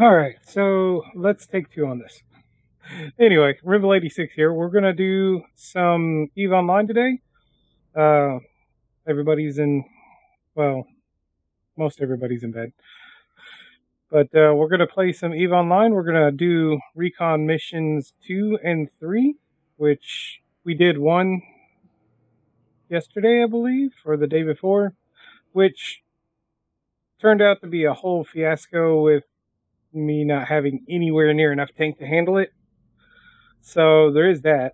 Alright, so let's take two on this. Anyway, Rimble86 here. We're going to do some EVE Online today. Everybody's in, well, most everybody's in bed. But we're going to play some EVE Online. We're going to do Recon missions 2 and 3, which we did one yesterday, I believe, or the day before, which turned out to be a whole fiasco with me not having anywhere near enough tank to handle it. So there is that.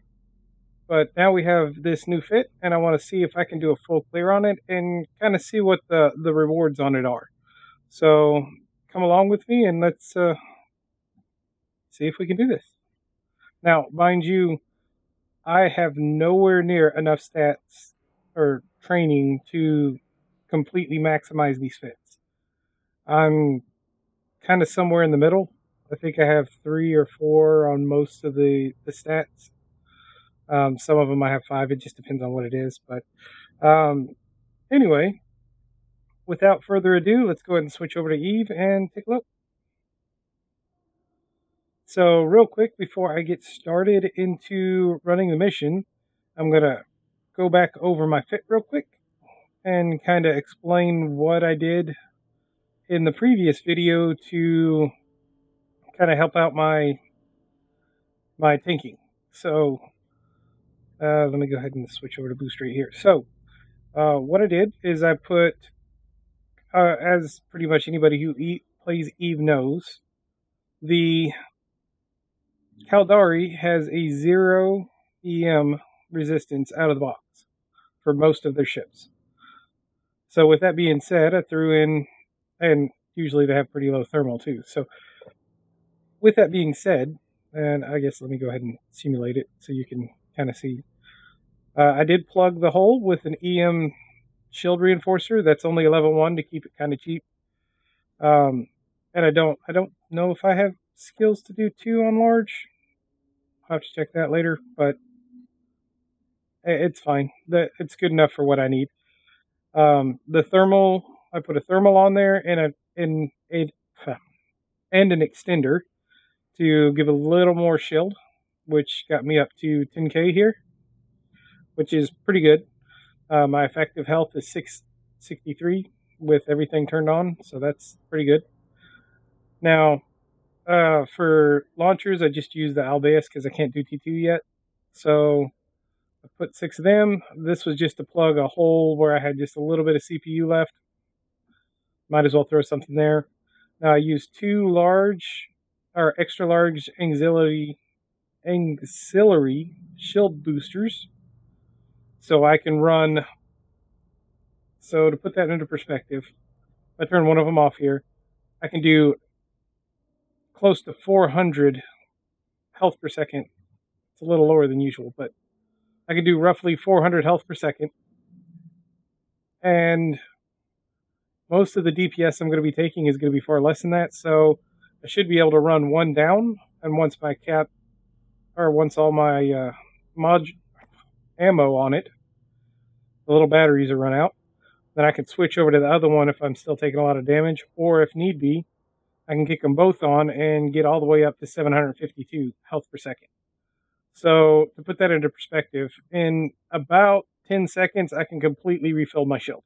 But now we have this new fit, and I want to see if I can do a full clear on it and kind of see what the rewards on it are. So come along with me and let's see if we can do this. Now, mind you, I have nowhere near enough stats or training to completely maximize these fits. I'm kind of somewhere in the middle. I think I have 3 or 4 on most of the stats. Some of them I have 5. It just depends on what it is. But anyway, without further ado, let's go ahead and switch over to EVE and take a look. So real quick, before I get started into running the mission, I'm going to go back over my fit real quick and kind of explain what I did in the previous video to kind of help out my tanking. So let me go ahead and switch over to boost right here. So what I did is I put, as pretty much anybody who plays EVE knows, the Caldari has a 0 EM resistance out of the box for most of their ships. So with that being said, I threw in, and usually they have pretty low thermal too. So with that being said, and I guess let me go ahead and simulate it so you can kind of see. I did plug the hole with an EM shield reinforcer. That's only a level 1 to keep it kind of cheap. And I don't know if I have skills to do 2 on large. I'll have to check that later, but it's fine. It's good enough for what I need. The thermal, I put a thermal on there and an extender to give a little more shield, which got me up to 10k here, which is pretty good. My effective health is 663 with everything turned on, so that's pretty good. Now, for launchers, I just use the Albeus because I can't do T2 yet. So I put 6 of them. This was just to plug a hole where I had just a little bit of CPU left. Might as well throw something there. Now I used 2 large or extra large auxiliary shield boosters. So I can run, so to put that into perspective, if I turn one of them off here, I can do close to 400 health per second. It's a little lower than usual, but I can do roughly 400 health per second. And most of the DPS I'm going to be taking is going to be far less than that, so I should be able to run 1 down, and once all my mod ammo on it, the little batteries are run out, then I can switch over to the other one if I'm still taking a lot of damage, or if need be, I can kick them both on and get all the way up to 752 health per second. So to put that into perspective, in about 10 seconds, I can completely refill my shield.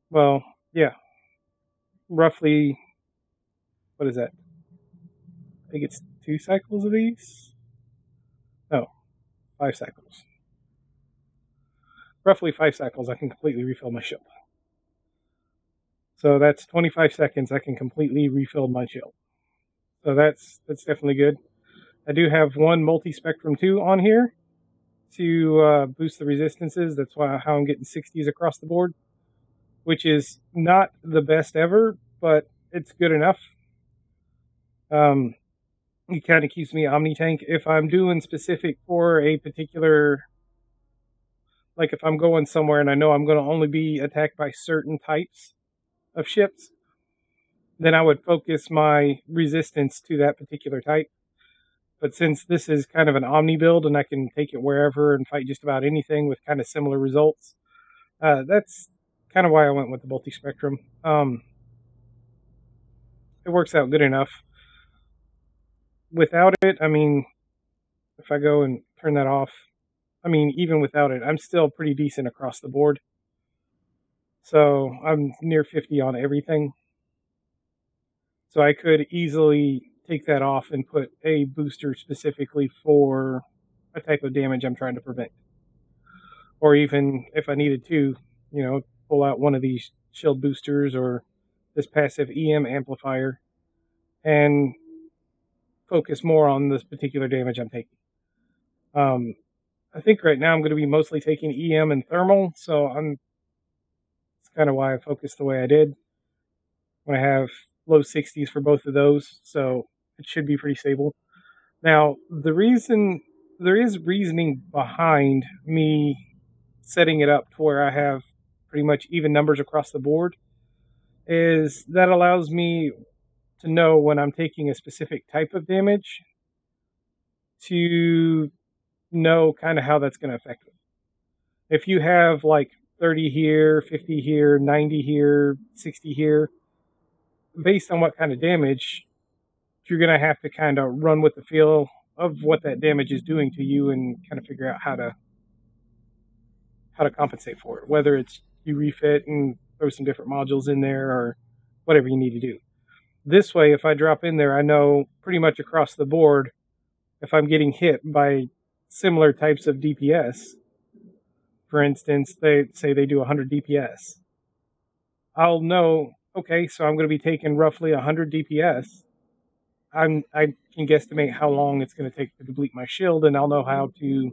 Well, yeah, roughly, what is that? I think it's 2 cycles of these? No, 5 cycles. Roughly 5 cycles, I can completely refill my shield. So that's 25 seconds, I can completely refill my shield. So that's definitely good. I do have 1 multi-spectrum 2 on here to boost the resistances. That's how I'm getting 60s across the board, which is not the best ever, but it's good enough. It kind of keeps me omni-tank. If I'm doing specific for a particular, like if I'm going somewhere and I know I'm going to only be attacked by certain types of ships, then I would focus my resistance to that particular type. But since this is kind of an omni build and I can take it wherever and fight just about anything with kind of similar results, that's kind of why I went with the multi-spectrum. it works out good enough. Without it, I mean, if I go and turn that off, I mean, even without it, I'm still pretty decent across the board. So I'm near 50 on everything. So I could easily take that off and put a booster specifically for a type of damage I'm trying to prevent. Or even if I needed to, you know, pull out one of these shield boosters or this passive EM amplifier and focus more on this particular damage I'm taking. I think right now I'm going to be mostly taking EM and thermal, so that's kind of why I focused the way I did. When I have low 60s for both of those, so it should be pretty stable. Now, there is reasoning behind me setting it up to where I have pretty much even numbers across the board, is that allows me to know when I'm taking a specific type of damage to know kind of how that's going to affect it. If you have like 30 here, 50 here, 90 here, 60 here, based on what kind of damage, you're going to have to kind of run with the feel of what that damage is doing to you and kind of figure out how to compensate for it, whether it's you refit and throw some different modules in there or whatever you need to do. This way, if I drop in there, I know pretty much across the board if I'm getting hit by similar types of DPS. For instance, they say they do 100 DPS. I'll know, okay, so I'm going to be taking roughly 100 DPS. I can guesstimate how long it's going to take to deplete my shield, and I'll know how to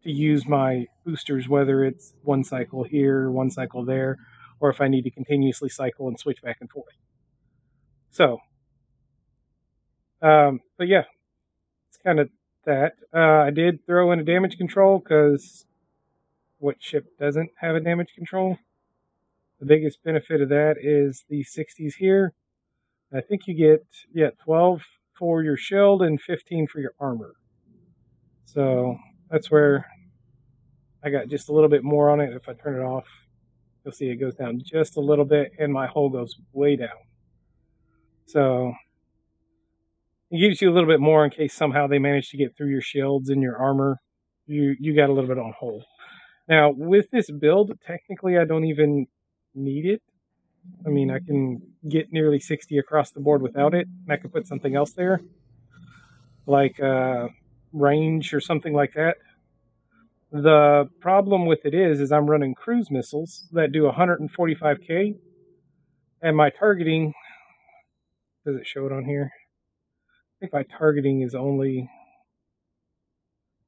use my boosters, whether it's one cycle here, one cycle there, or if I need to continuously cycle and switch back and forth. So, but yeah, it's kind of that. I did throw in a damage control because what ship doesn't have a damage control? The biggest benefit of that is the 60s here. I think you get 12 for your shield and 15 for your armor. So that's where I got just a little bit more on it. If I turn it off, you'll see it goes down just a little bit and my hull goes way down. So it gives you a little bit more in case somehow they manage to get through your shields and your armor. You got a little bit on hull. Now, with this build, technically I don't even need it. I mean, I can get nearly 60 across the board without it, and I can put something else there, like range or something like that. The problem with it is I'm running cruise missiles that do 145k, and my targeting, does it show it on here? I think my targeting is only,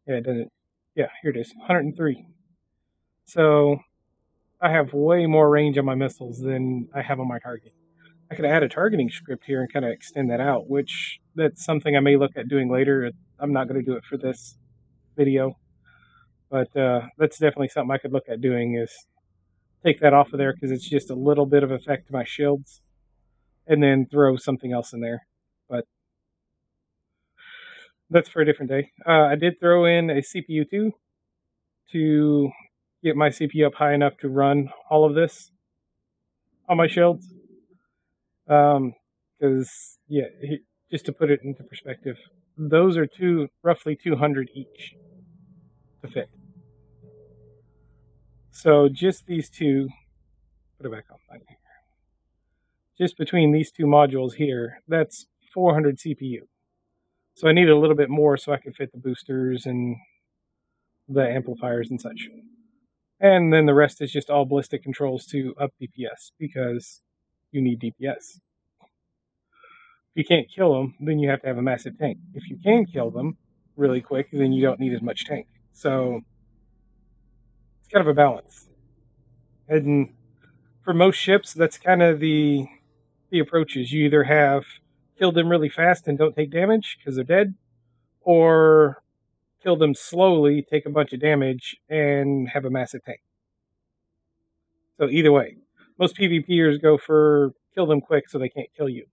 yeah, it doesn't, yeah, here it is, 103. So I have way more range on my missiles than I have on my target. I could add a targeting script here and kind of extend that out, which that's something I may look at doing later. I'm not going to do it for this video, but that's definitely something I could look at doing, is take that off of there because it's just a little bit of effect to my shields, and then throw something else in there. But that's for a different day. I did throw in a CPU too to get my CPU up high enough to run all of this on my shields. Because, yeah, just to put it into perspective, those are roughly 200 each to fit. So just these two, put it back on here. Just between these two modules here, that's 400 CPU. So I need a little bit more so I can fit the boosters and the amplifiers and such. And then the rest is just all ballistic controls to up DPS, because you need DPS. If you can't kill them, then you have to have a massive tank. If you can kill them really quick, then you don't need as much tank. So it's kind of a balance. And for most ships, that's kind of the approaches. You either have killed them really fast and don't take damage because they're dead, or kill them slowly, take a bunch of damage, and have a massive tank. So either way, most PvPers go for kill them quick so they can't kill you.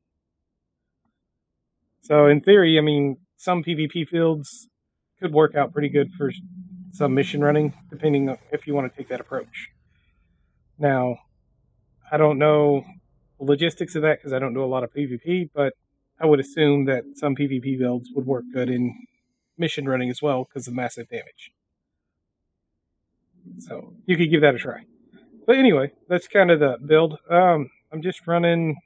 So in theory, I mean, some PvP fields could work out pretty good for some mission running, depending on if you want to take that approach. Now, I don't know the logistics of that because I don't do a lot of PvP, but I would assume that some PvP builds would work good in mission running as well because of massive damage. So you could give that a try. But anyway, that's kind of the build. I'm just running.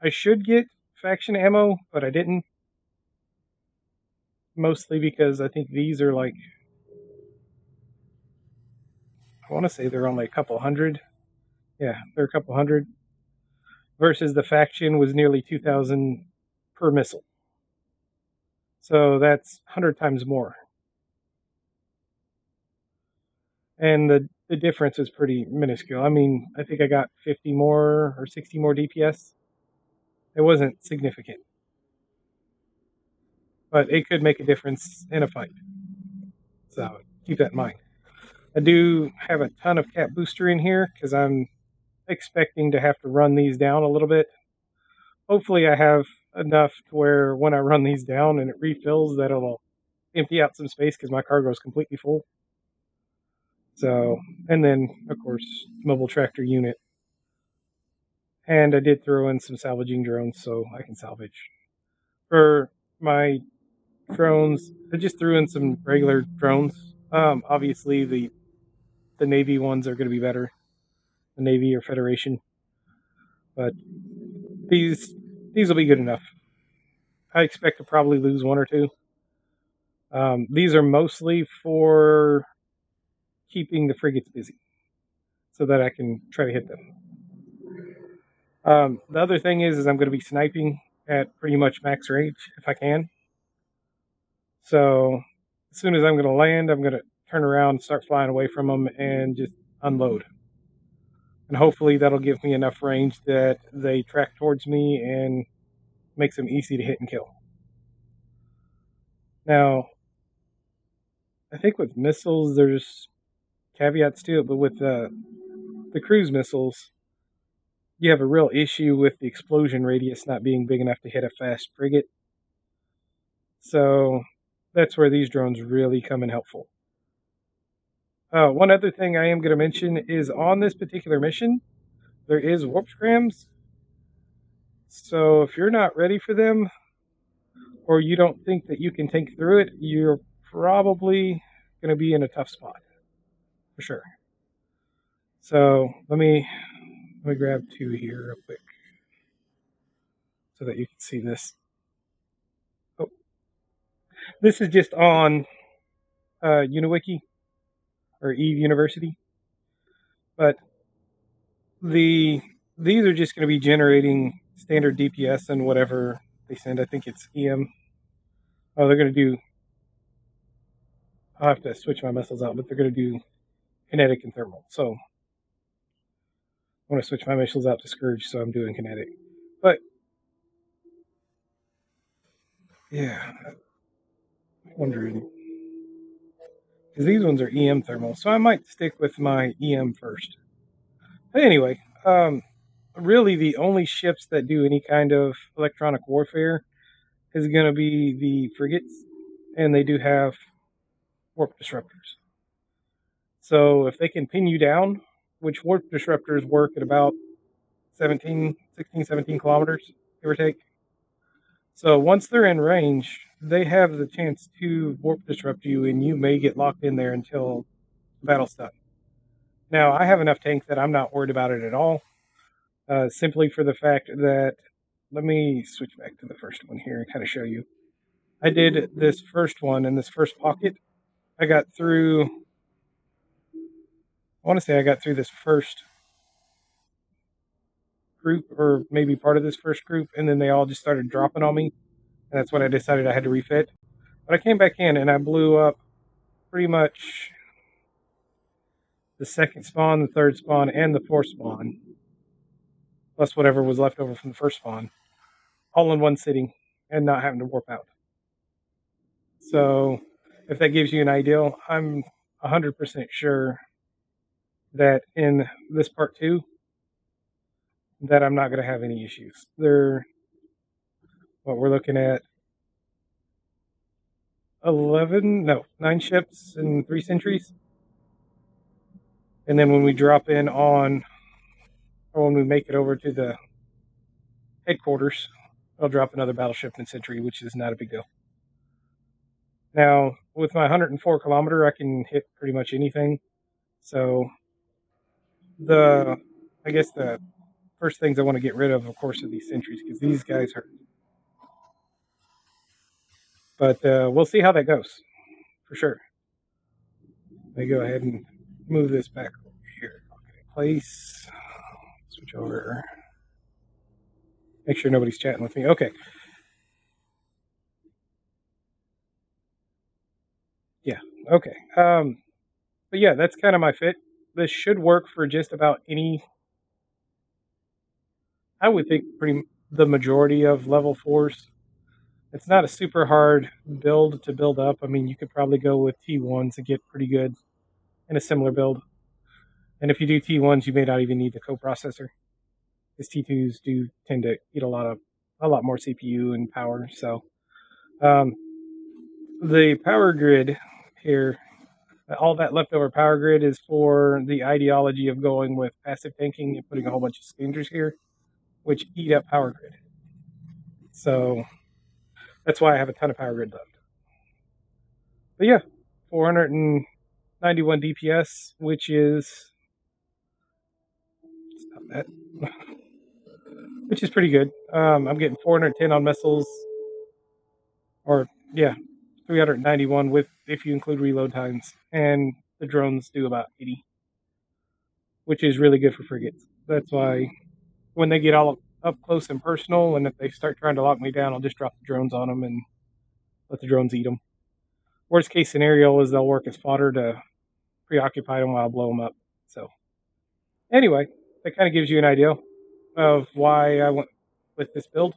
I should get faction ammo, but I didn't. Mostly because I think these are like, I want to say they're only a couple hundred. Yeah, they're a couple hundred. Versus the faction was nearly 2,000 per missile. So that's 100 times more. And the difference is pretty minuscule. I mean, I think I got 50 more or 60 more DPS. It wasn't significant. But it could make a difference in a fight. So keep that in mind. I do have a ton of cap booster in here because I'm expecting to have to run these down a little bit. Hopefully I have enough to where when I run these down and it refills that it'll empty out some space because my cargo is completely full. So, and then of course mobile tractor unit. And I did throw in some salvaging drones so I can salvage. For my drones, I just threw in some regular drones. Obviously the Navy ones are going to be better. The Navy or Federation. But these will be good enough. I expect to probably lose one or two. These are mostly for keeping the frigates busy so that I can try to hit them. The other thing is I'm going to be sniping at pretty much max range if I can. So as soon as I'm going to land, I'm going to turn around and start flying away from them and just unload. And hopefully that'll give me enough range that they track towards me and makes them easy to hit and kill. Now, I think with missiles, there's caveats to it, but with the cruise missiles, you have a real issue with the explosion radius not being big enough to hit a fast frigate. So that's where these drones really come in helpful. One other thing I am going to mention is on this particular mission, there is warp scrams. So if you're not ready for them, or you don't think that you can tank through it, you're probably going to be in a tough spot, for sure. So let me grab two here real quick so that you can see this. Oh, this is just on Uniwiki or Eve University, but these are just going to be generating standard DPS and whatever they send. I think it's EM. Oh, they're going to do. I'll have to switch my missiles out, but they're going to do kinetic and thermal. So I want to switch my missiles out to Scourge, so I'm doing kinetic. But yeah, I'm wondering because these ones are EM thermal, so I might stick with my EM first. But anyway, really the only ships that do any kind of electronic warfare is going to be the frigates, and they do have warp disruptors. So if they can pin you down, which warp disruptors work at about 16, 17 kilometers, give or take. So once they're in range, they have the chance to warp disrupt you, and you may get locked in there until the battle's done. Now, I have enough tank that I'm not worried about it at all, simply for the fact that, let me switch back to the first one here and kind of show you. I did this first one in this first pocket. I got through, I want to say I got through this first group, or maybe part of this first group, and then they all just started dropping on me, and that's when I decided I had to refit. But I came back in and I blew up pretty much the second spawn, the third spawn, and the fourth spawn, plus whatever was left over from the first spawn, all in one sitting and not having to warp out. So if that gives you an idea, I'm 100% sure that in this part 2 that I'm not going to have any issues. What we're looking at 9 ships and 3 sentries. And then when we drop in on for when we make it over to the headquarters. I'll drop another battleship and sentry, which is not a big deal. Now, with my 104 kilometer, I can hit pretty much anything. So, I guess the first things I want to get rid of course, are these sentries, because these guys hurt. But we'll see how that goes, for sure. Let me go ahead and move this back over here. Place. Switch over. Make sure nobody's chatting with me. Okay. Yeah. Okay. But yeah, that's kind of my fit. This should work for just about any. I would think the majority of level 4s. It's not a super hard build to build up. I mean, you could probably go with T1s and get pretty good in a similar build. And if you do T1s, you may not even need the coprocessor, because T2s do tend to eat a lot more CPU and power. So the power grid here, all that leftover power grid is for the ideology of going with passive tanking and putting a whole bunch of scavengers here, which eat up power grid. So that's why I have a ton of power grid left. But yeah, 491 DPS, which is stop that. Which is pretty good. I'm getting 410 on missiles, or yeah, 391 with if you include reload times, and the drones do about 80, which is really good for frigates. That's why when they get all up close and personal, and if they start trying to lock me down, I'll just drop the drones on them and let the drones eat them. Worst case scenario is they'll work as fodder to preoccupy them while I blow them up. So anyway, that kind of gives you an idea of why I went with this build.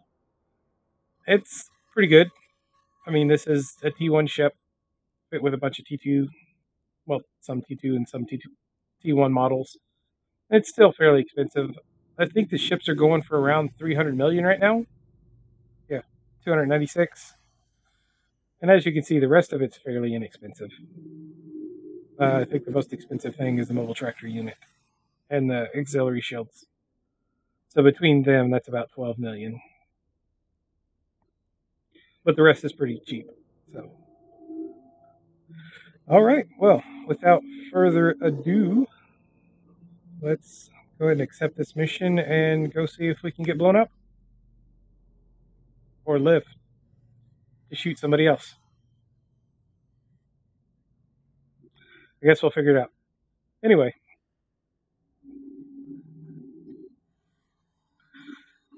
It's pretty good. I mean, this is a T1 ship fit with a bunch of T2, well, some T2 and some T1 models. It's still fairly expensive. I think the ships are going for around 300 million right now. Yeah, 296. And as you can see, the rest of it's fairly inexpensive. I think the most expensive thing is the mobile tractor unit and the auxiliary shields. So between them, that's about 12 million. But the rest is pretty cheap. So, all right. Well, without further ado, let's go ahead and accept this mission and go see if we can get blown up or live to shoot somebody else. I guess we'll figure it out. Anyway,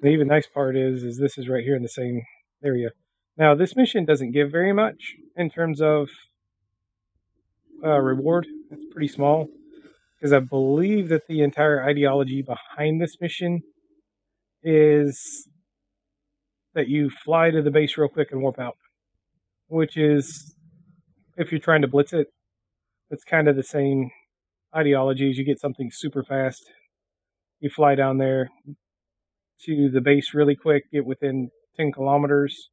the even nice part is this is right here in the same area. Now, this mission doesn't give very much in terms of reward. It's pretty small, because I believe that the entire ideology behind this mission is that you fly to the base real quick and warp out, which is, if you're trying to blitz it, it's kind of the same ideology as you get something super fast. You fly down there to the base really quick, get within 10 kilometers,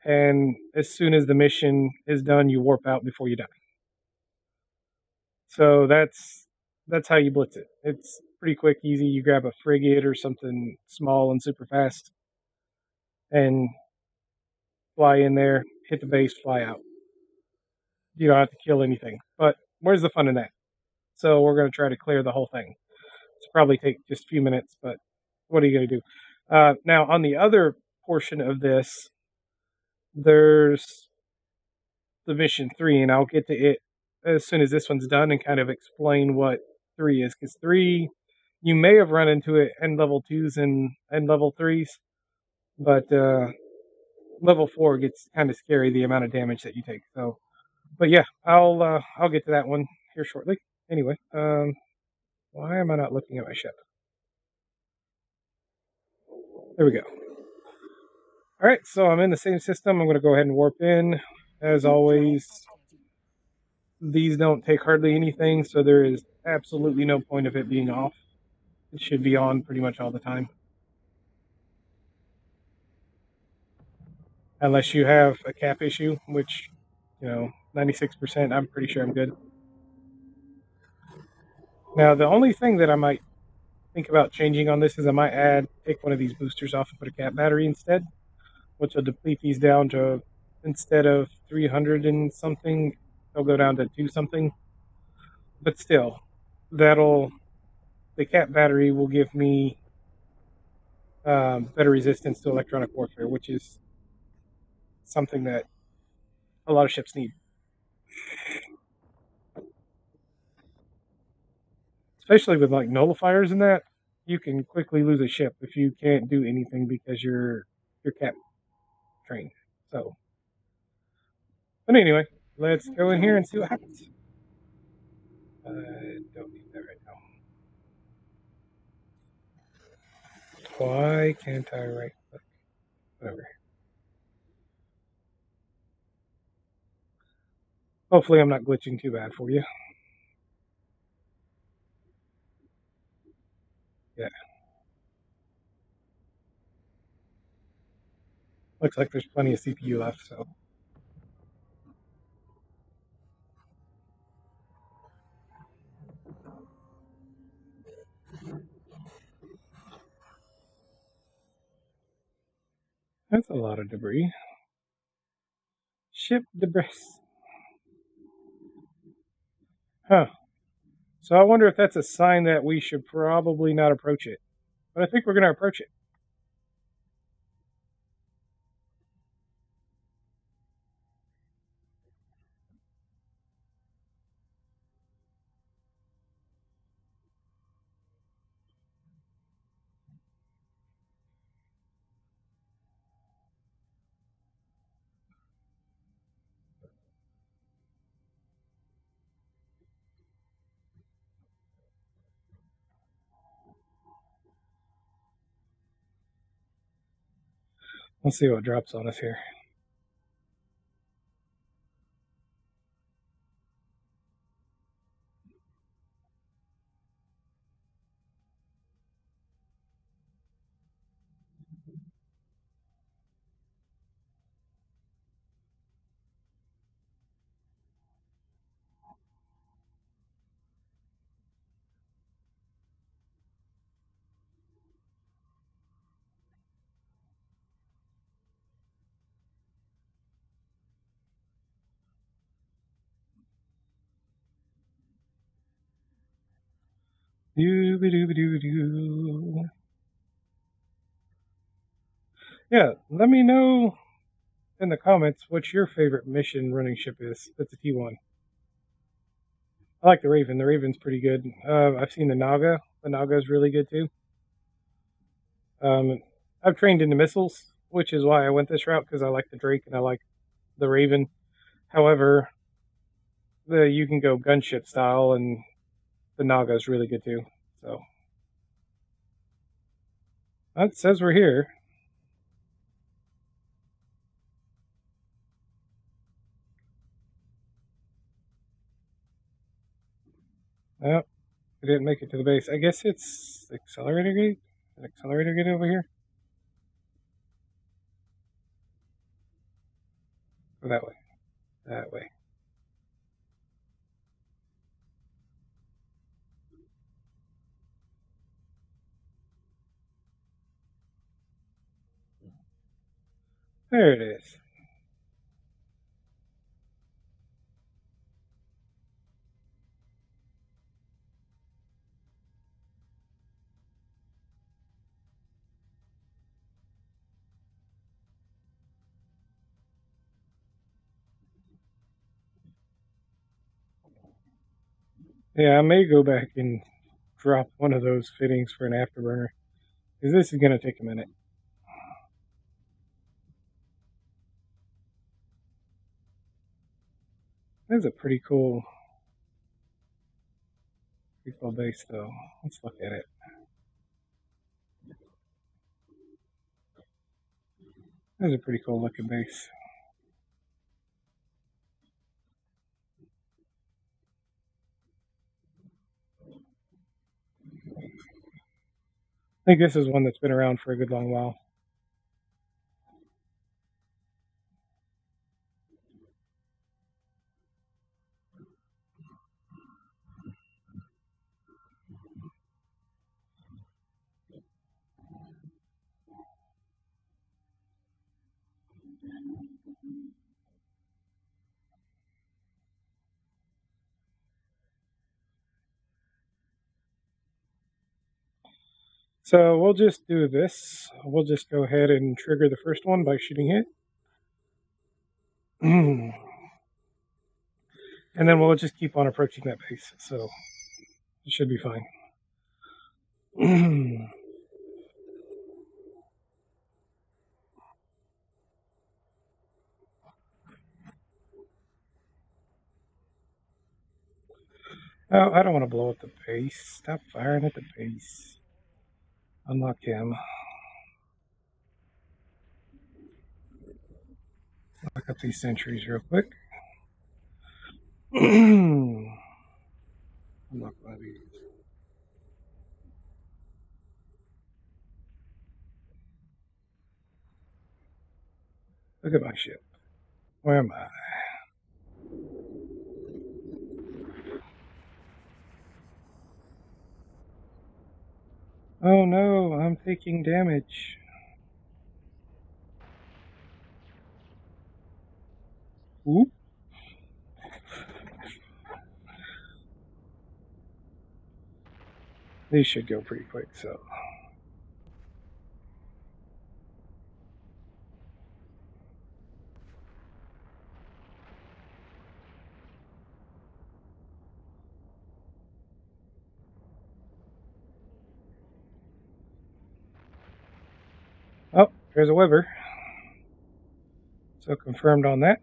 and as soon as the mission is done, you warp out before you die. So that's how you blitz it. It's pretty quick, easy. You grab a frigate or something small and super fast and fly in there, hit the base, fly out. You don't have to kill anything. But where's the fun in that? So we're going to try to clear the whole thing. It's probably take just a few minutes, but what are you going to do? Now, on the other portion of this, there's the mission 3, and I'll get to it as soon as this one's done and kind of explain what 3 is. Because 3, you may have run into it in level 2s and level 3s, but level 4 gets kind of scary, the amount of damage that you take. So, but yeah, I'll get to that one here shortly. Anyway, why am I not looking at my ship? There we go. All right, so I'm in the same system. I'm going to go ahead and warp in. As always, these don't take hardly anything, so there is absolutely no point of it being off. It should be on pretty much all the time. Unless you have a cap issue, which, 96%, I'm pretty sure I'm good. Now, the only thing that I might think about changing on this is I might take one of these boosters off and put a cat battery instead, which will deplete these down to, instead of 300 and something, they'll go down to 2 something. But still, the cat battery will give me better resistance to electronic warfare, which is something that a lot of ships need. Especially with like nullifiers and that, you can quickly lose a ship if you can't do anything because you're cat trained. So, but anyway, let's go in here and see what happens. I don't need that right now. Why can't I right click? Whatever. Hopefully, I'm not glitching too bad for you. Yeah. Looks like there's plenty of CPU left, so. That's a lot of debris. Ship debris. Huh. So I wonder if that's a sign that we should probably not approach it. But I think we're going to approach it. Let's see what drops on us here. Doo-ba-doo-ba-doo-ba-doo. Yeah, let me know in the comments what your favorite mission running ship is. That's a T1. I like the Raven. The Raven's pretty good. I've seen the Naga. The Naga is really good too. I've trained into missiles, which is why I went this route because I like the Drake and I like the Raven. However, you can go gunship style, and the Naga is really good too. So that says we're here. Oh, we didn't make it to the base. I guess it's accelerator gate. An accelerator gate over here. Or that way. That way. There it is. Yeah, I may go back and drop one of those fittings for an afterburner, because this is going to take a minute. That's a pretty cool base, though. Let's look at it. That's a pretty cool looking base. I think this is one that's been around for a good long while. So we'll just do this. We'll just go ahead and trigger the first one by shooting it. And then we'll just keep on approaching that base. So it should be fine. Oh, I don't want to blow up the base. Stop firing at the base. Unlock him. Lock up these sentries real quick. Unlock one of these. Look at my ship. Where am I? Oh no, I'm taking damage. Oop. These should go pretty quick, so. Oh, there's a Weber. So confirmed on that.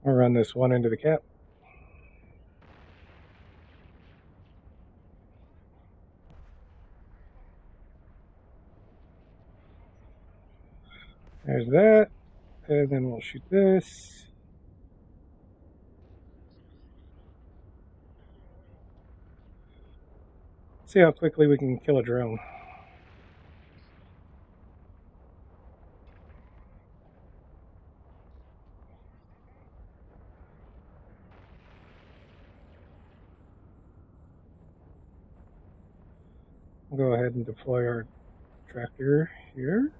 I'll run this one into the cap. There's that. And then we'll shoot this. See how quickly we can kill a drone. We'll go ahead and deploy our tractor here.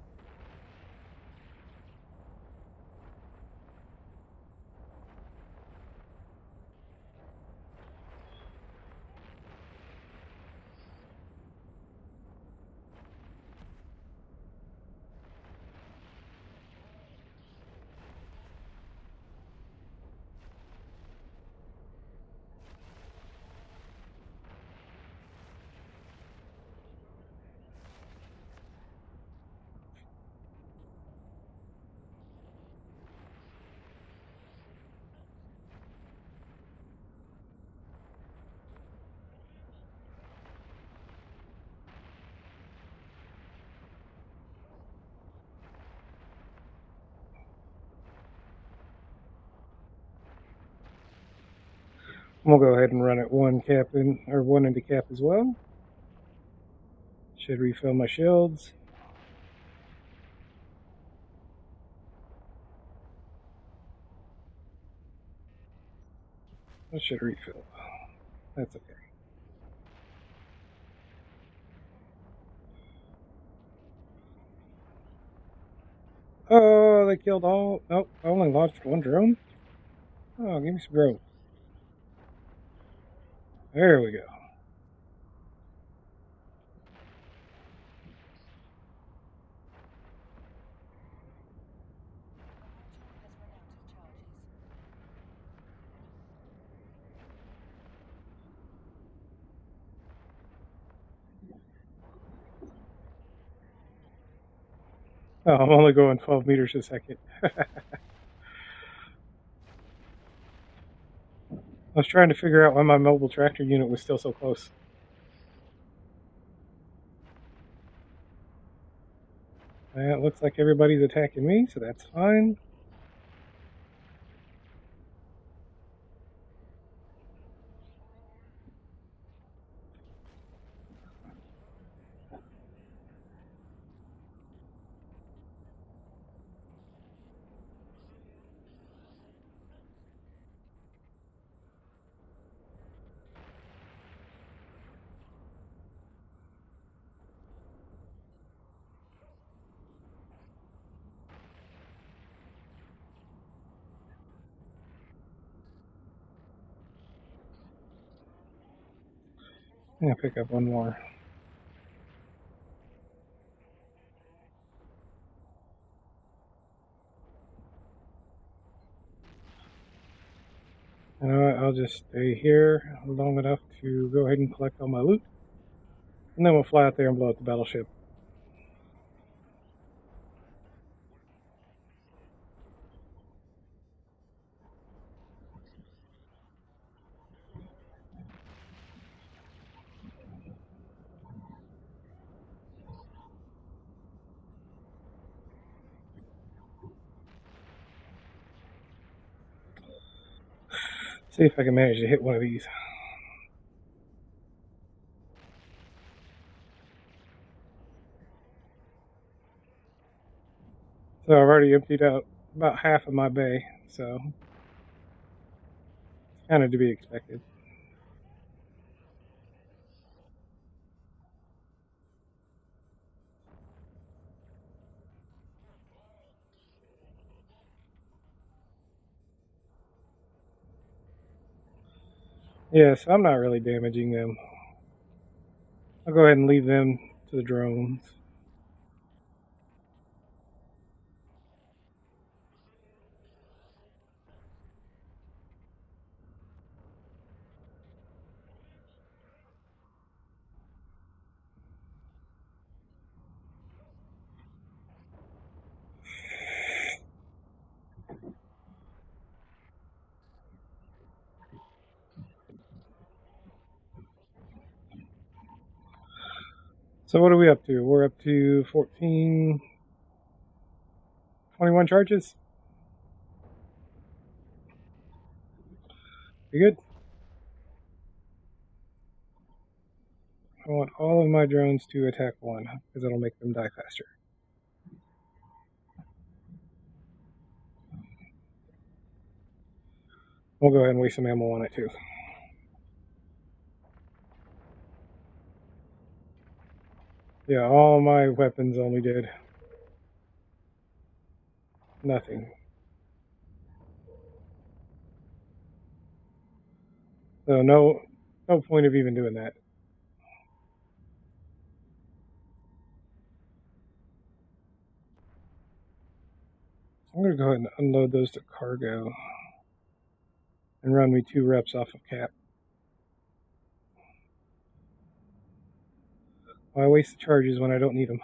We'll go ahead and run it one into cap as well. Should refill my shields. That should refill. That's okay. Oh, they killed all. Nope, I only launched one drone. Oh, give me some growth. There we go. Oh, I'm only going 12 meters a second. I was trying to figure out why my mobile tractor unit was still so close. And it looks like everybody's attacking me, so that's fine. I'm gonna pick up one more. You know what, I'll just stay here long enough to go ahead and collect all my loot. And then we'll fly out there and blow up the battleship. See if I can manage to hit one of these. So I've already emptied out about half of my bay, so it's kind of to be expected. Yeah, so I'm not really damaging them. I'll go ahead and leave them to the drones. So what are we up to? We're up to 14, 21 charges. You good? I want all of my drones to attack one, because it'll make them die faster. We'll go ahead and waste some ammo on it too. Yeah, all my weapons only did nothing. So no point of even doing that. I'm going to go ahead and unload those to cargo and run me 2 reps off of cap. Why waste the charges when I don't need them?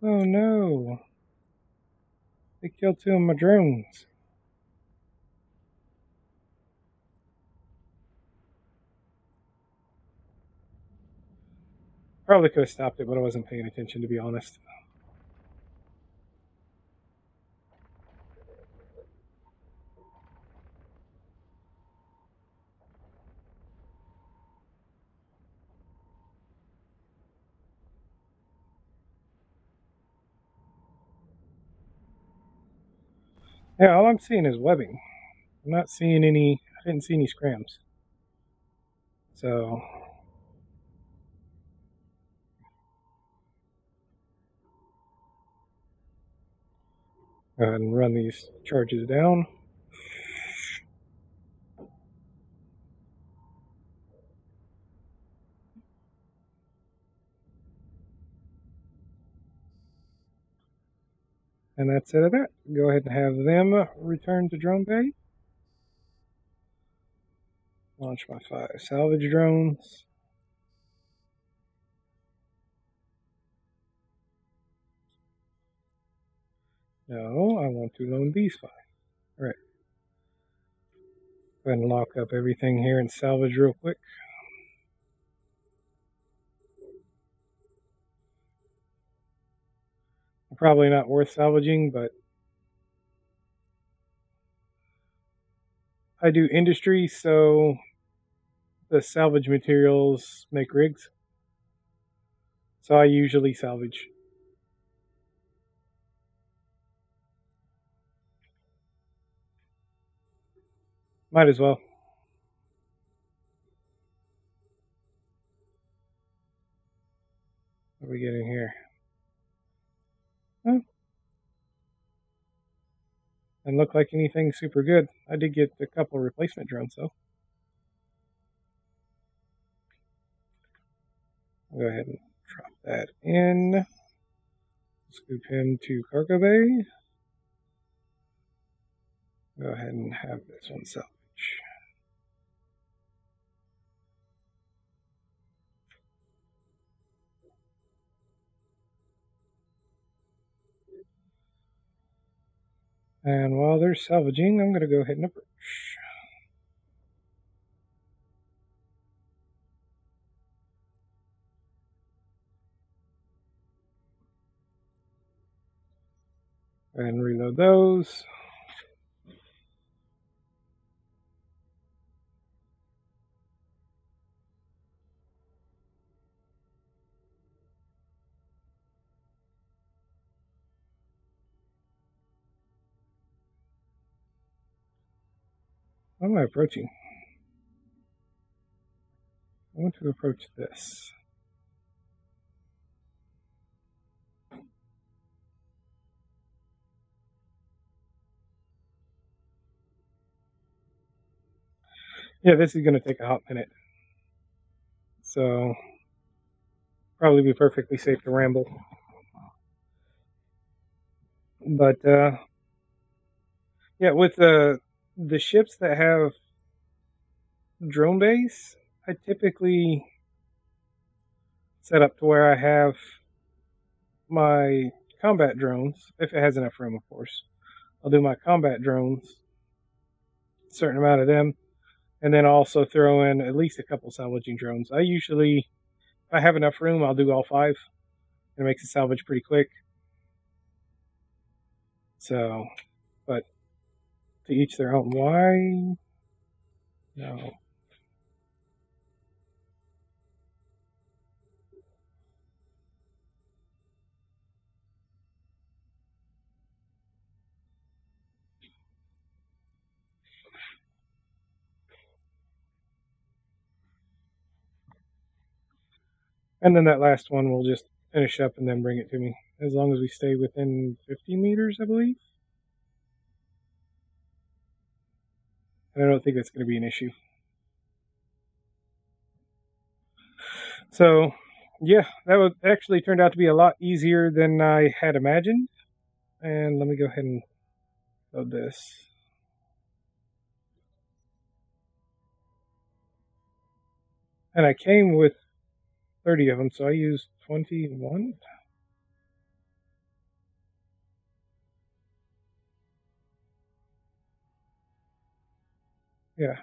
Oh no! They killed 2 of my drones. Probably could have stopped it, but I wasn't paying attention, to be honest. Yeah, all I'm seeing is webbing. I'm not seeing any. I didn't see any scrams. So go ahead and run these charges down. And that's it of that. Go ahead and have them return to drone bay. Launch my 5 salvage drones. No, I want to loan these 5. All right. Go ahead and lock up everything here and salvage real quick. Probably not worth salvaging, but I do industry, so the salvage materials make rigs. So I usually salvage. Might as well. What are we getting here? Huh? Doesn't look like anything super good. I did get a couple replacement drones though. I'll go ahead and drop that in. Scoop him to cargo bay. Go ahead and have this one salvage. And while they're salvaging, I'm going to go ahead and approach. And reload those. What am I approaching? I want to approach this. Yeah, this is going to take a hot minute. So, probably be perfectly safe to ramble. But, yeah, with the ships that have drone base, I typically set up to where I have my combat drones, if it has enough room, of course. I'll do my combat drones, a certain amount of them, and then I'll also throw in at least a couple salvaging drones. I usually, if I have enough room, I'll do all 5. It makes the salvage pretty quick. So, but to each their own. Why? No. And then that last one we'll just finish up and then bring it to me. As long as we stay within 50 meters, I believe. And I don't think that's going to be an issue. So, yeah, that actually turned out to be a lot easier than I had imagined. And let me go ahead and load this. And I came with 30 of them, so I used 21. Yeah.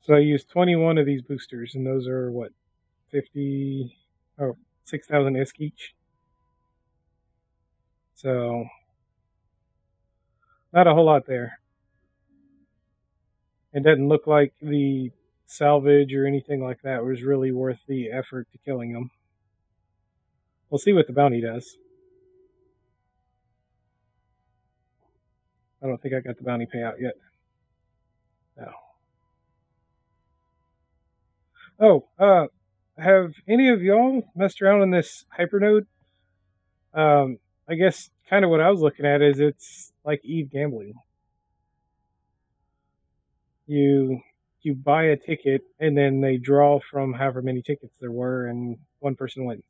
So I used 21 of these boosters, and those are what, 50, oh, 6,000 ISK each. So, not a whole lot there. It doesn't look like the salvage or anything like that was really worth the effort to killing them. We'll see what the bounty does. I don't think I got the bounty payout yet. No. Oh, have any of y'all messed around in this hypernode? I guess kind of what I was looking at is it's like EVE gambling. You buy a ticket and then they draw from however many tickets there were and one person wins.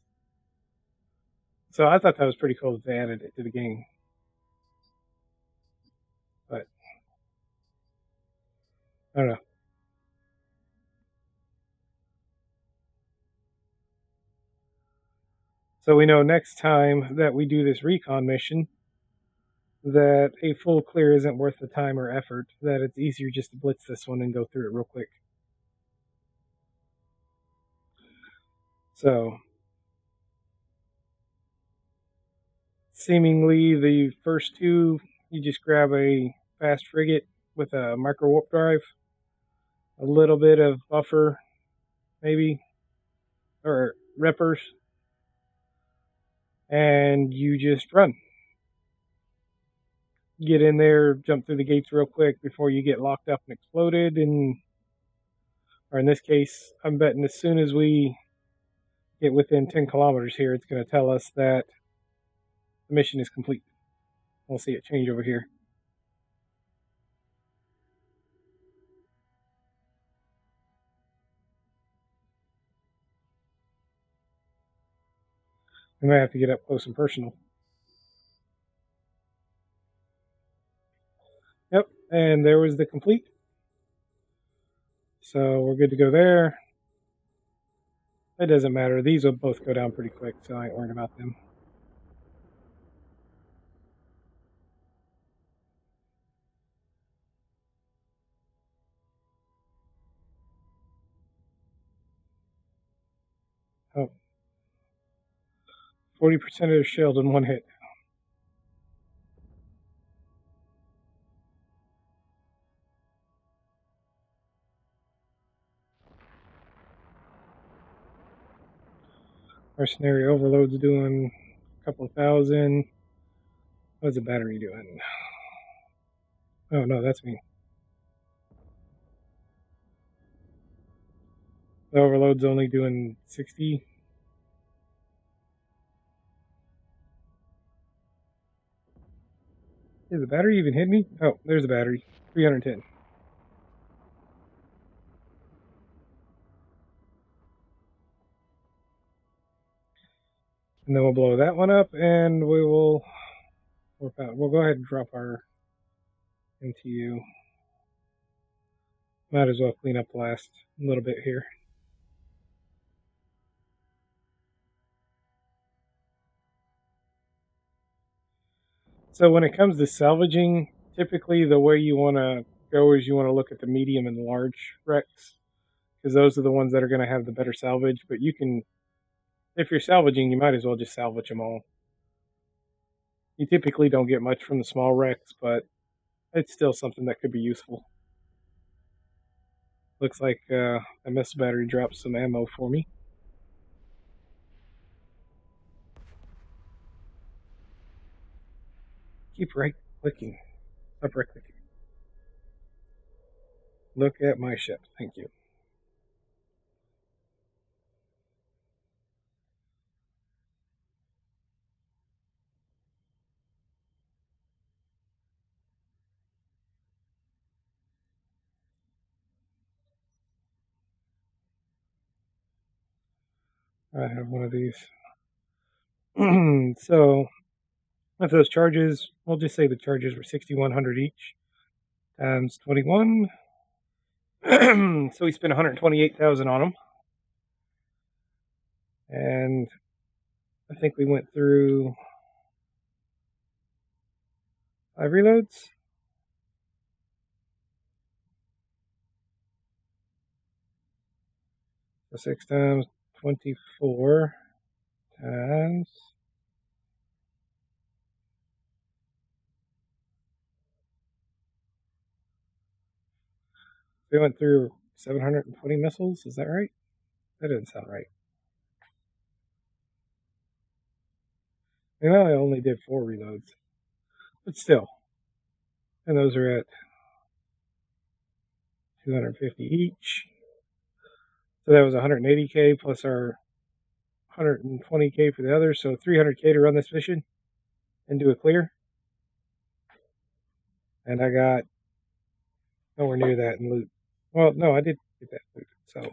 So I thought that was pretty cool that they added it to the game. But I don't know. So we know next time that we do this recon mission that a full clear isn't worth the time or effort, that it's easier just to blitz this one and go through it real quick. So, seemingly the first 2, you just grab a fast frigate with a micro warp drive, a little bit of buffer, maybe, or reppers, and you just run. Get in there, jump through the gates real quick before you get locked up and exploded, and, or in this case, I'm betting as soon as we get within 10 kilometers here, it's going to tell us that the mission is complete. We'll see it change over here. We might have to get up close and personal. Yep, and there was the complete. So we're good to go there. It doesn't matter. These will both go down pretty quick, so I ain't worried about them. Oh, 40% of their shield in one hit. Mercenary overload's doing a couple thousand. What's the battery doing? Oh, no, that's me. The overload's only doing 60. Did the battery even hit me? Oh, there's the battery. 310. And then we'll blow that one up, and we'll go ahead and drop our MTU. Might as well clean up the last little bit here. So when it comes to salvaging, typically the way you want to go is you want to look at the medium and large wrecks, because those are the ones that are going to have the better salvage. But you can, if you're salvaging, you might as well just salvage them all. You typically don't get much from the small wrecks, but it's still something that could be useful. Looks like a missile battery dropped some ammo for me. Keep right-clicking. Stop right-clicking. Look at my ship. Thank you. I have one of these. So, with those charges, we'll just say the charges were 6,100 each times 21. So we spent 128,000 on them, and I think we went through 5 reloads. So 6 times 24 times. We went through 720 missiles. Is that right? That doesn't sound right. I only did 4 reloads, but still. And those are at 250 each. So that was 180K plus our 120K for the others. So 300K to run this mission and do a clear. And I got nowhere near that in loot. Well, no, I did get that loot. So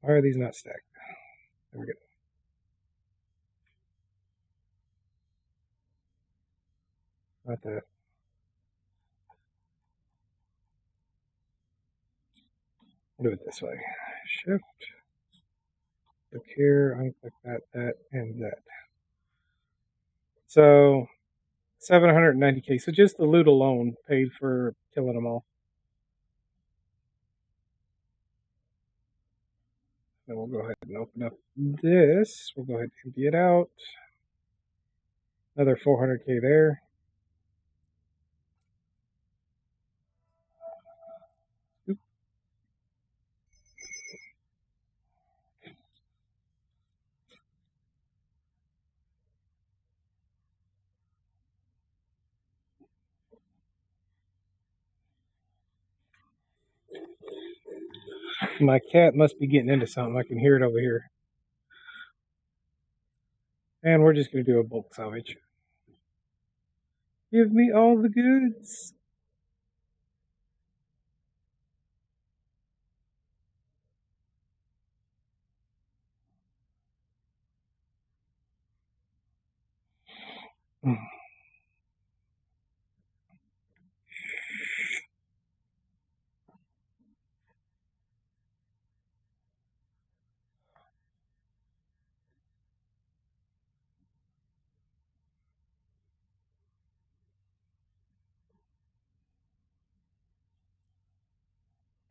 why are these not stacked? There we go. Not that. I'll do it this way. Shift. Click here, unclick that, and that. So 790K. So just the loot alone paid for killing them all. Then we'll go ahead and open up this. We'll go ahead and empty it out. Another 400K there. Oop. My cat must be getting into something. I can hear it over here. And we're just going to do a bulk salvage. Give me all the goods.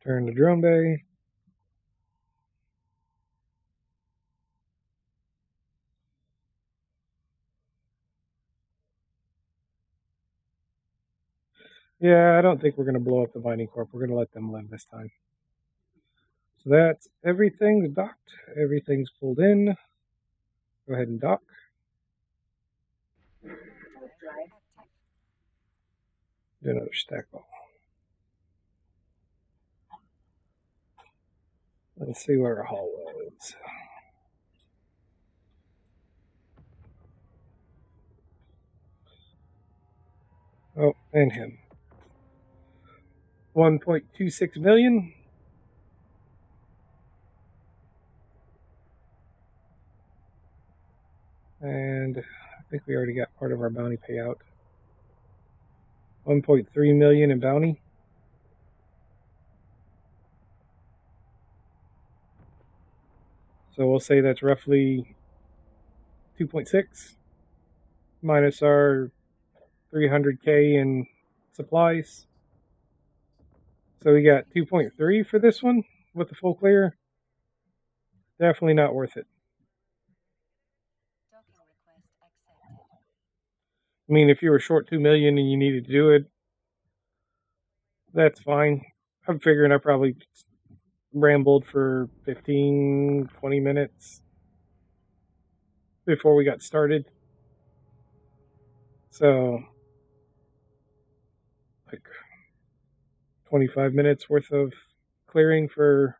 Turn to drone bay. Yeah, I don't think we're going to blow up the binding corp. We're going to let them live this time. So that's everything's docked. Everything's pulled in. Go ahead and dock. Do another stack ball. Let's see where our haul was. Oh, and him. 1.26 million. And I think we already got part of our bounty payout. 1.3 million in bounty. So we'll say that's roughly 2.6 minus our 300K in supplies. So we got 2.3 for this one with the full clear. Definitely not worth it. I mean, if you were short 2 million and you needed to do it, that's fine. I'm figuring I probably rambled for 15, 20 minutes before we got started. So, like 25 minutes worth of clearing for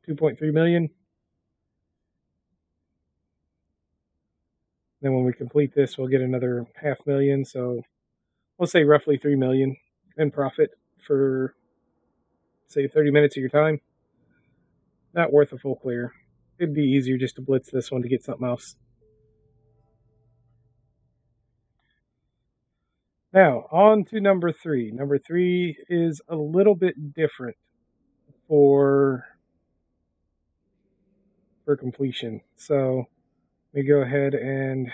2.3 million. Then when we complete this, we'll get another 500,000. So we'll say roughly 3 million in profit for, say, 30 minutes of your time. Not worth a full clear. It'd be easier just to blitz this one to get something else. Now, on to number 3. Number 3 is a little bit different for completion. So let me go ahead and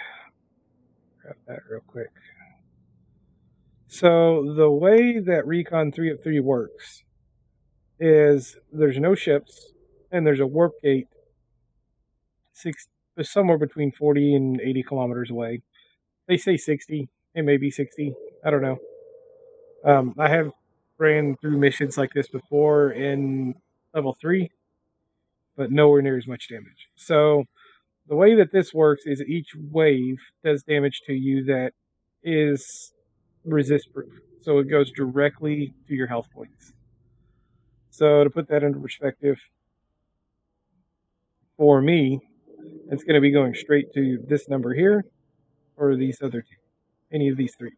grab that real quick. So the way that Recon 3 of 3 works is there's no ships and there's a warp gate somewhere between 40 and 80 kilometers away. They say 60. It may be 60. I don't know. I have ran through missions like this before in level 3, but nowhere near as much damage. So the way that this works is each wave does damage to you that is resist proof. So it goes directly to your health points. So to put that into perspective, for me, it's going to be going straight to this number here or these other two, any of these 3.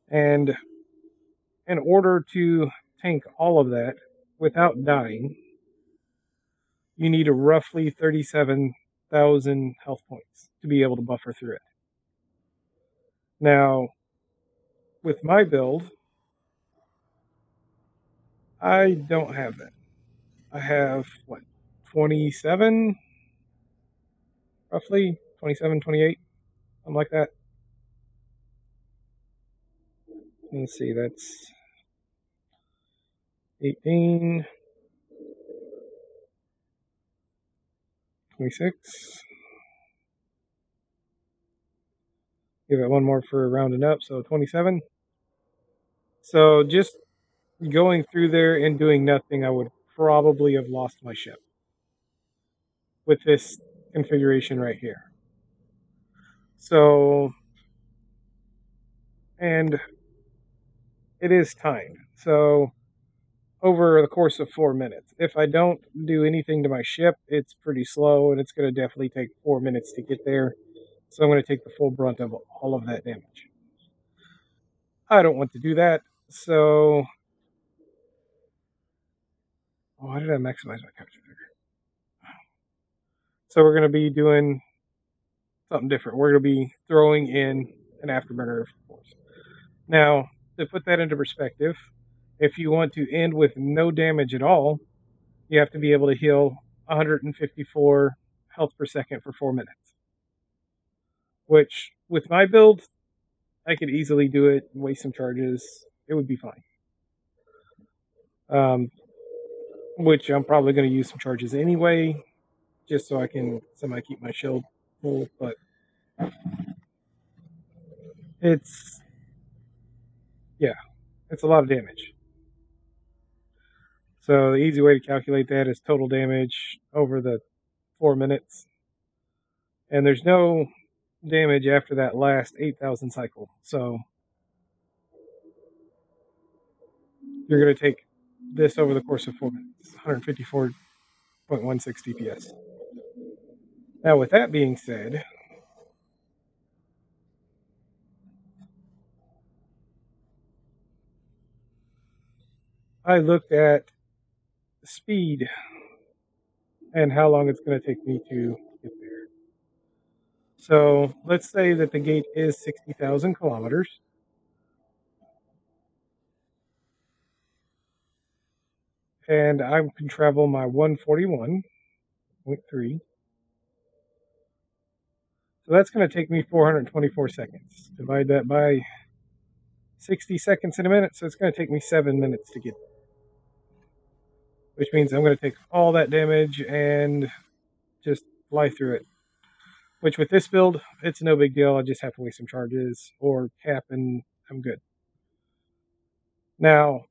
And in order to tank all of that without dying, you need a roughly 37,000 health points to be able to buffer through it. Now, with my build, I don't have that. I have, 27? Roughly 27, 28, something like that. Let's see, that's 18, 26. Give it one more for rounding up, so 27. So just going through there and doing nothing, I would probably have lost my ship with this configuration right here. So, and it is timed. So over the course of 4 minutes. If I don't do anything to my ship, it's pretty slow, and it's going to definitely take 4 minutes to get there. So I'm going to take the full brunt of all of that damage. I don't want to do that, so... Why did I maximize my capture there? So we're going to be doing something different. We're going to be throwing in an afterburner, of course. Now, to put that into perspective, if you want to end with no damage at all, you have to be able to heal 154 health per second for 4 minutes. Which, with my build, I could easily do it, waste some charges. It would be fine. Which I'm probably going to use some charges anyway, just so I can somehow keep my shield full, but it's a lot of damage. So the easy way to calculate that is total damage over the 4 minutes. And there's no damage after that last 8,000 cycle. So you're going to take this over the course of 4 minutes, 154.16 DPS. Now, with that being said, I looked at speed and how long it's going to take me to get there. So let's say that the gate is 60,000 kilometers. And I can travel my 141.3. So that's going to take me 424 seconds. Divide that by 60 seconds in a minute, so it's going to take me 7 minutes to get there. Which means I'm going to take all that damage and just fly through it. Which with this build, it's no big deal. I just have to waste some charges or cap and I'm good. Now,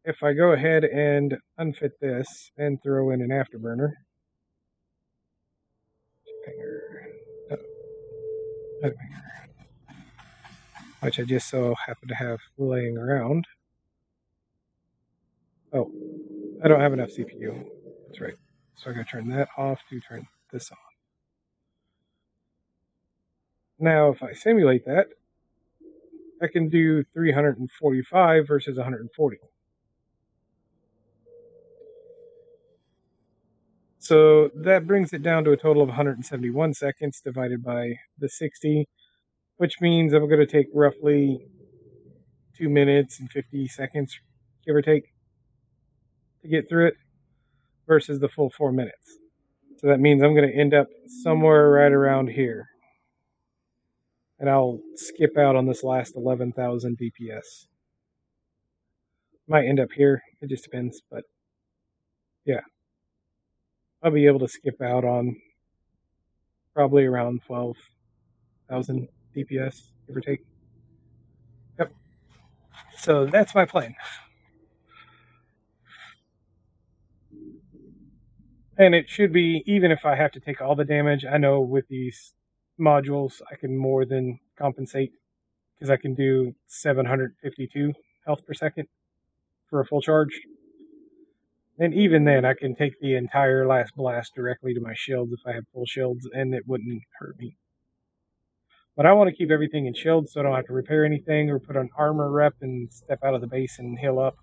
if I go ahead and unfit this and throw in an afterburner, which I just so happen to have laying around. Oh, I don't have enough CPU. That's right. So I gotta turn that off to turn this on. Now, if I simulate that, I can do 345 versus 140. So that brings it down to a total of 171 seconds divided by the 60, which means I'm going to take roughly 2 minutes and 50 seconds, give or take, to get through it versus the full 4 minutes. So that means I'm going to end up somewhere right around here. And I'll skip out on this last 11,000 DPS. Might end up here, it just depends, but yeah. I'll be able to skip out on probably around 12,000 DPS, give or take. Yep. So that's my plan. And it should be, even if I have to take all the damage, I know with these modules I can more than compensate because I can do 752 health per second for a full charge. And even then, I can take the entire last blast directly to my shields if I have full shields, and it wouldn't hurt me. But I want to keep everything in shields so I don't have to repair anything or put an armor rep and step out of the base and heal up.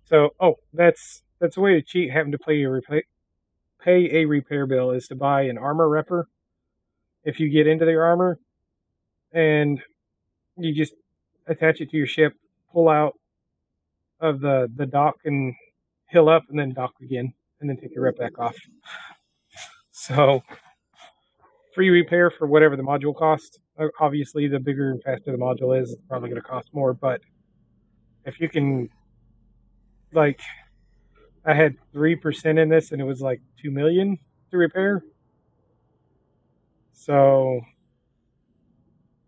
So, that's a way to cheat having to pay a repair bill is to buy an armor repper. If you get into their armor and you just attach it to your ship, pull out of the dock and heal up, and then dock again, and then take your rep back off. So, free repair for whatever the module costs. Obviously, the bigger and faster the module is, it's probably going to cost more, but if you can, like, I had 3% in this, and it was like 2 million to repair. So,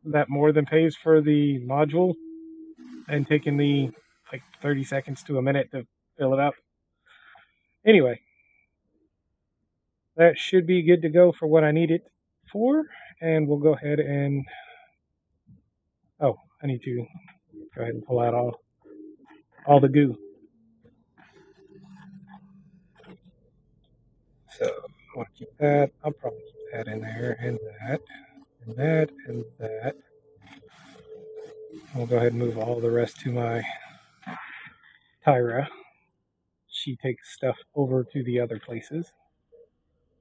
that more than pays for the module, and taking the, 30 seconds to a minute to fill it up. Anyway, that should be good to go for what I need it for, and we'll go ahead and... I need to go ahead and pull out all all the goo. So I want to keep that. I'll probably keep that in there, and that, and that, and that. We'll go ahead and move all the rest to my Tyra. She takes stuff over to the other places.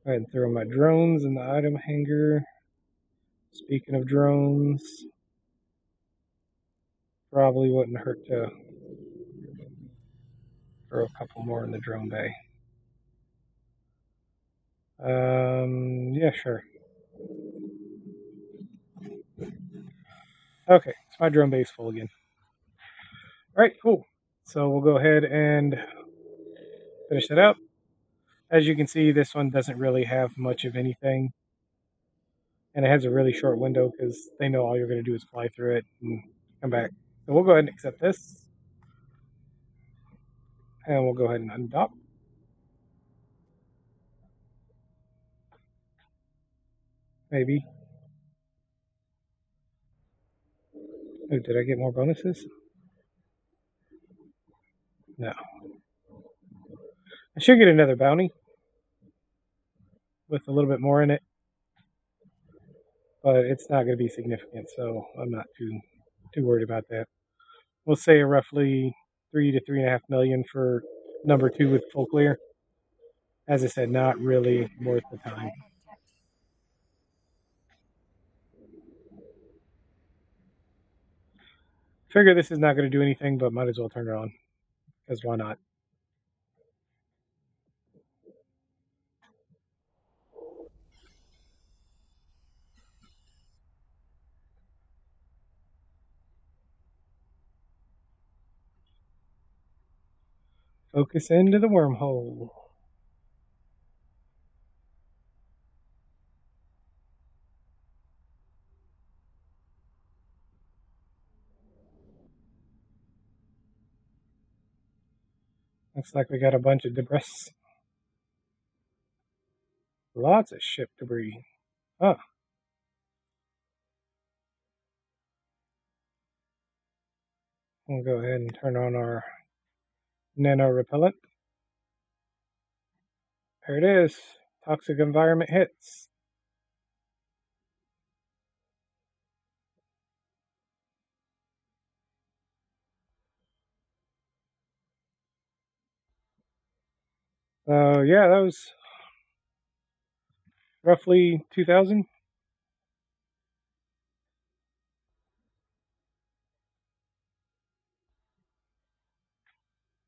Go ahead and throw my drones in the item hanger. Speaking of drones, probably wouldn't hurt to throw a couple more in the drone bay. Yeah, sure. Okay, so my drone bay is full again. All right, cool. So we'll go ahead and finish it up. As you can see, this one doesn't really have much of anything. And it has a really short window because they know all you're going to do is fly through it and come back. So we'll go ahead and accept this. And we'll go ahead and undock. Maybe. Oh, did I get more bonuses? No. I should get another bounty with a little bit more in it. But it's not going to be significant, so I'm not too worried about that. We'll say roughly 3 to 3.5 million for number 2 with full clear. As I said, not really worth the time. Figure this is not going to do anything, but might as well turn it on, because why not? Focus into the wormhole. Looks like we got a bunch of debris. Lots of ship debris. Huh. We'll go ahead and turn on our nano repellent. There it is. Toxic environment hits. So yeah, that was roughly 2,000.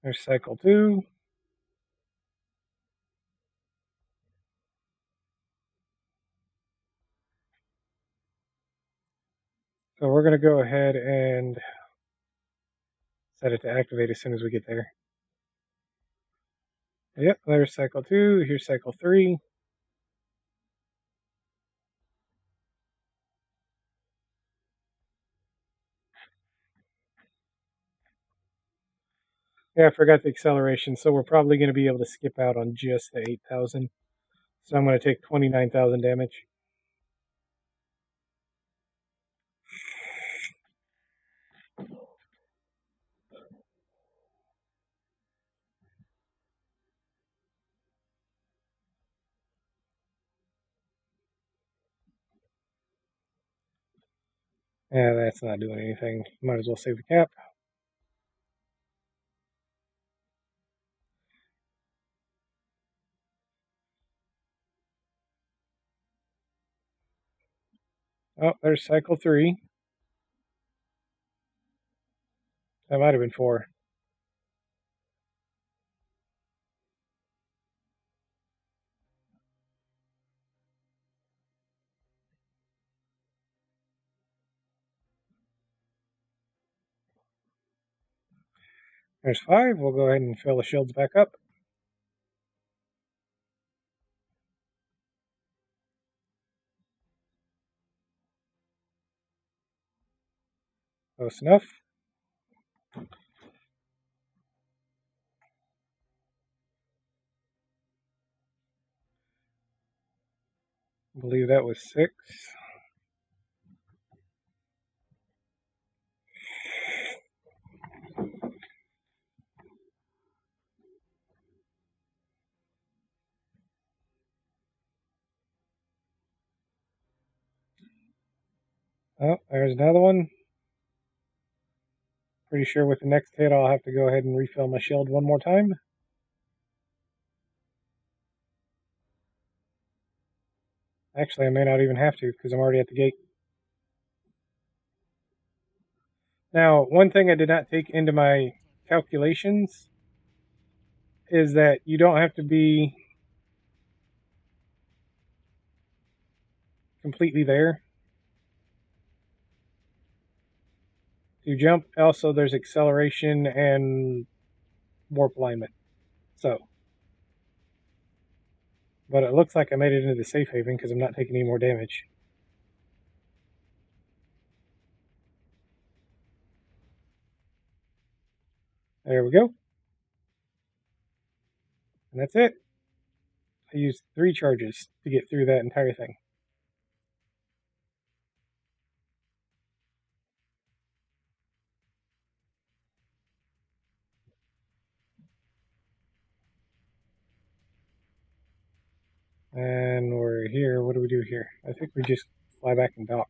There's cycle 2. So we're going to go ahead and set it to activate as soon as we get there. Yep, there's cycle 2. Here's cycle 3. Yeah, I forgot the acceleration, so we're probably going to be able to skip out on just the 8,000. So I'm going to take 29,000 damage. Yeah, that's not doing anything. Might as well save the cap. Oh, there's cycle 3. That might have been 4. There's 5. We'll go ahead and fill the shields back up. Close enough. I believe that was 6. Oh, there's another one. Pretty sure with the next hit I'll have to go ahead and refill my shield one more time. Actually, I may not even have to because I'm already at the gate. Now, one thing I did not take into my calculations is that you don't have to be completely there to jump. Also, there's acceleration and warp alignment. So, but it looks like I made it into the safe haven because I'm not taking any more damage. There we go. And that's it. I used 3 charges to get through that entire thing. And we're here. What do we do here? I think we just fly back and dock.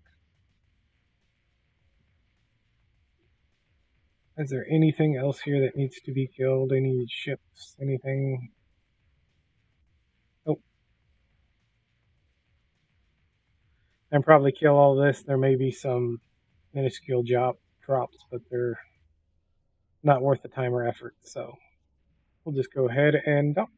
Is there anything else here that needs to be killed? Any ships? Anything? Oh. And probably kill all this. There may be some minuscule drops, but they're not worth the time or effort. So we'll just go ahead and dock.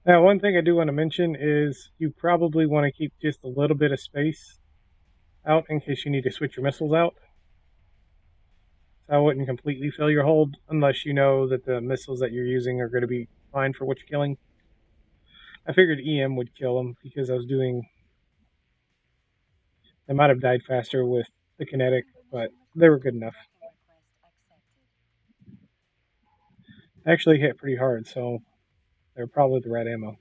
Now, one thing I do want to mention is you probably want to keep just a little bit of space out in case you need to switch your missiles out. So I wouldn't completely fill your hold unless you know that the missiles that you're using are going to be fine for what you're killing. I figured EM would kill them because I was doing... They might have died faster with the kinetic, but they were good enough. Actually hit pretty hard, so they're probably the right ammo.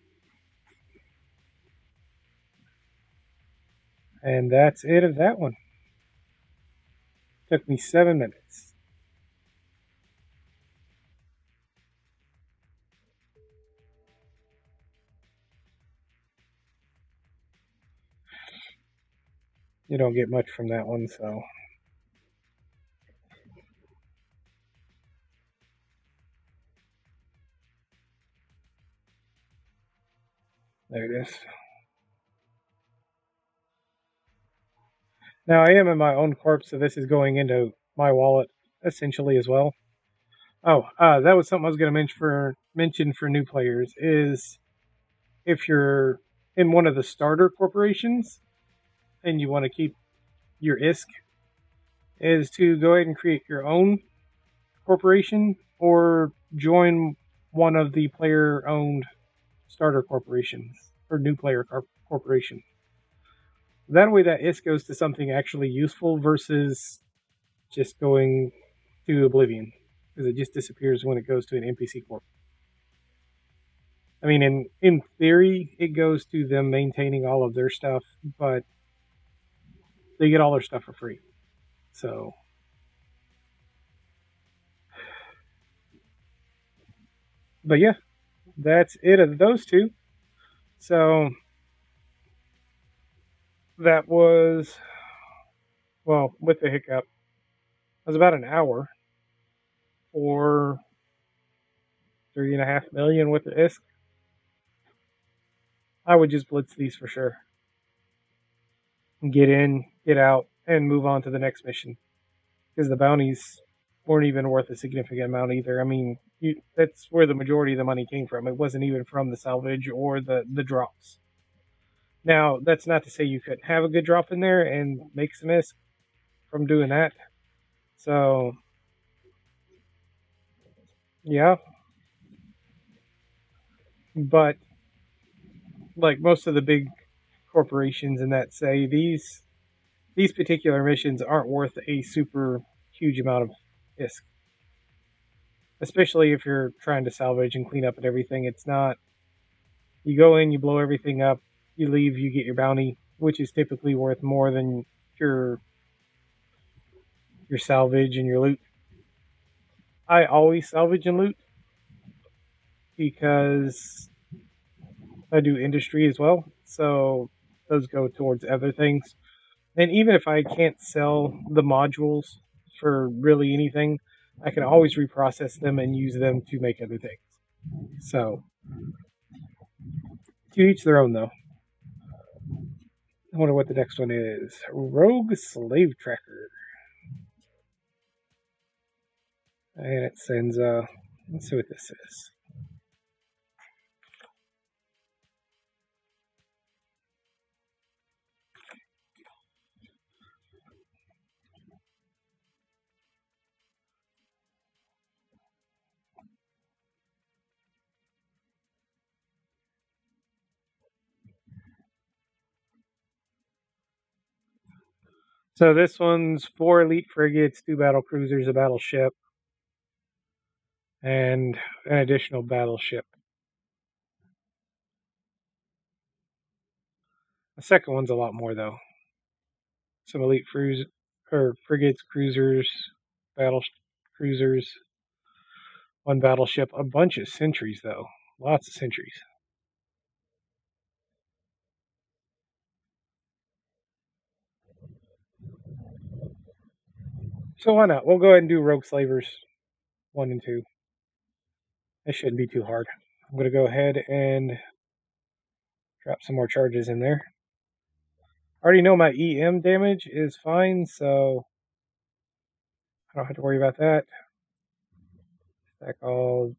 And that's it of that one. Took me 7 minutes. You don't get much from that one, so... There it is. Now, I am in my own corp, so this is going into my wallet, essentially, as well. Oh, that was something I was going to mention for new players, is if you're in one of the starter corporations and you want to keep your ISK, is to go ahead and create your own corporation or join one of the player-owned starter corporations or new player corporation. That way that ISK goes to something actually useful versus just going to oblivion, because it just disappears when it goes to an NPC corp. I mean, in theory, it goes to them maintaining all of their stuff, but they get all their stuff for free. So, but yeah, that's it of those two. So, that was, well, with the hiccup, it was about an hour for 3.5 million with the ISK. I would just blitz these for sure. Get in, get out, and move on to the next mission. Because the bounties weren't even worth a significant amount either. I mean, that's where the majority of the money came from. It wasn't even from the salvage or the drops. Now, that's not to say you couldn't have a good drop in there and make some ISK from doing that. So, yeah. But, like most of the big corporations and that say these particular missions aren't worth a super huge amount of ISK. Especially if you're trying to salvage and clean up and everything. It's not, you go in, you blow everything up, you leave, you get your bounty, which is typically worth more than your salvage and your loot. I always salvage and loot because I do industry as well, so those go towards other things. And even if I can't sell the modules for really anything, I can always reprocess them and use them to make other things. So, to each their own, though. I wonder what the next one is. Rogue Slave Tracker. And it sends, let's see what this is. So this one's 4 elite frigates, 2 battle cruisers, a battleship, and an additional battleship. The second one's a lot more, though. Some elite frigates, cruisers, battle cruisers, 1 battleship, a bunch of sentries, though. Lots of sentries. So why not? We'll go ahead and do Rogue Slavers 1 and 2. It shouldn't be too hard. I'm going to go ahead and drop some more charges in there. I already know my EM damage is fine, so I don't have to worry about that. Stack all.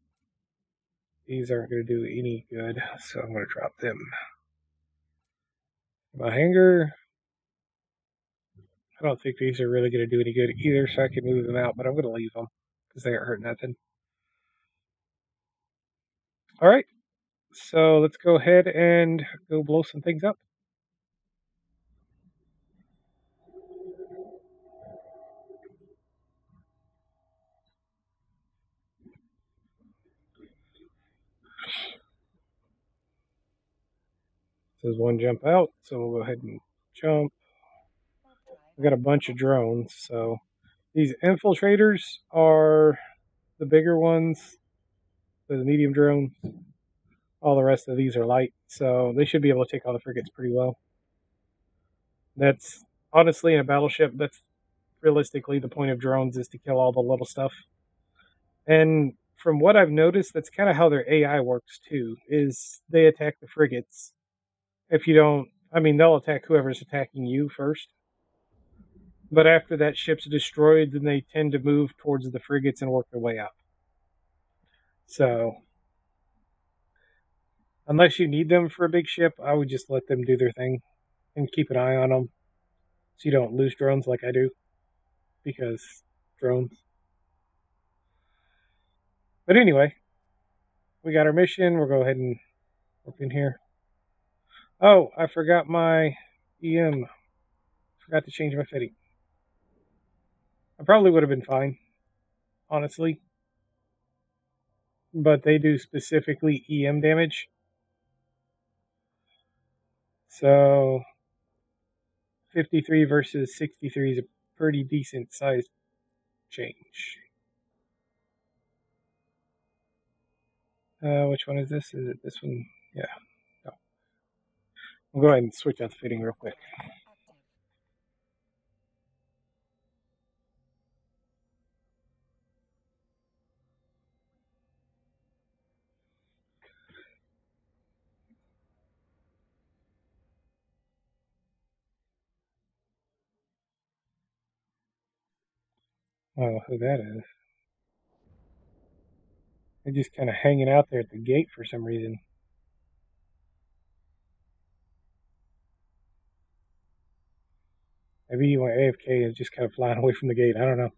These aren't going to do any good, so I'm going to drop them. My hanger. I don't think these are really going to do any good either, so I can move them out, but I'm going to leave them because they aren't hurt nothing. Alright, so let's go ahead and go blow some things up. This is 1 jump out, so we'll go ahead and jump. We've got a bunch of drones, so these infiltrators are the bigger ones, the medium drones. All the rest of these are light, so they should be able to take all the frigates pretty well. That's honestly in a battleship, that's realistically the point of drones, is to kill all the little stuff. And from what I've noticed, that's kind of how their AI works too, is they attack the frigates. If you don't, I mean, they'll attack whoever's attacking you first. But after that ship's destroyed, then they tend to move towards the frigates and work their way up. So, unless you need them for a big ship, I would just let them do their thing and keep an eye on them so you don't lose drones like I do. Because drones. But anyway, we got our mission. We'll go ahead and work in here. Oh, I forgot my EM. Forgot to change my fitting. I probably would have been fine, honestly. But they do specifically EM damage. So 53 versus 63 is a pretty decent sized change. Which one is this? Is it this one? Yeah. No. We'll go ahead and switch out the fitting real quick. Oh, who that is. They're just kind of hanging out there at the gate for some reason. Maybe you went AFK and just kind of flying away from the gate. I don't know.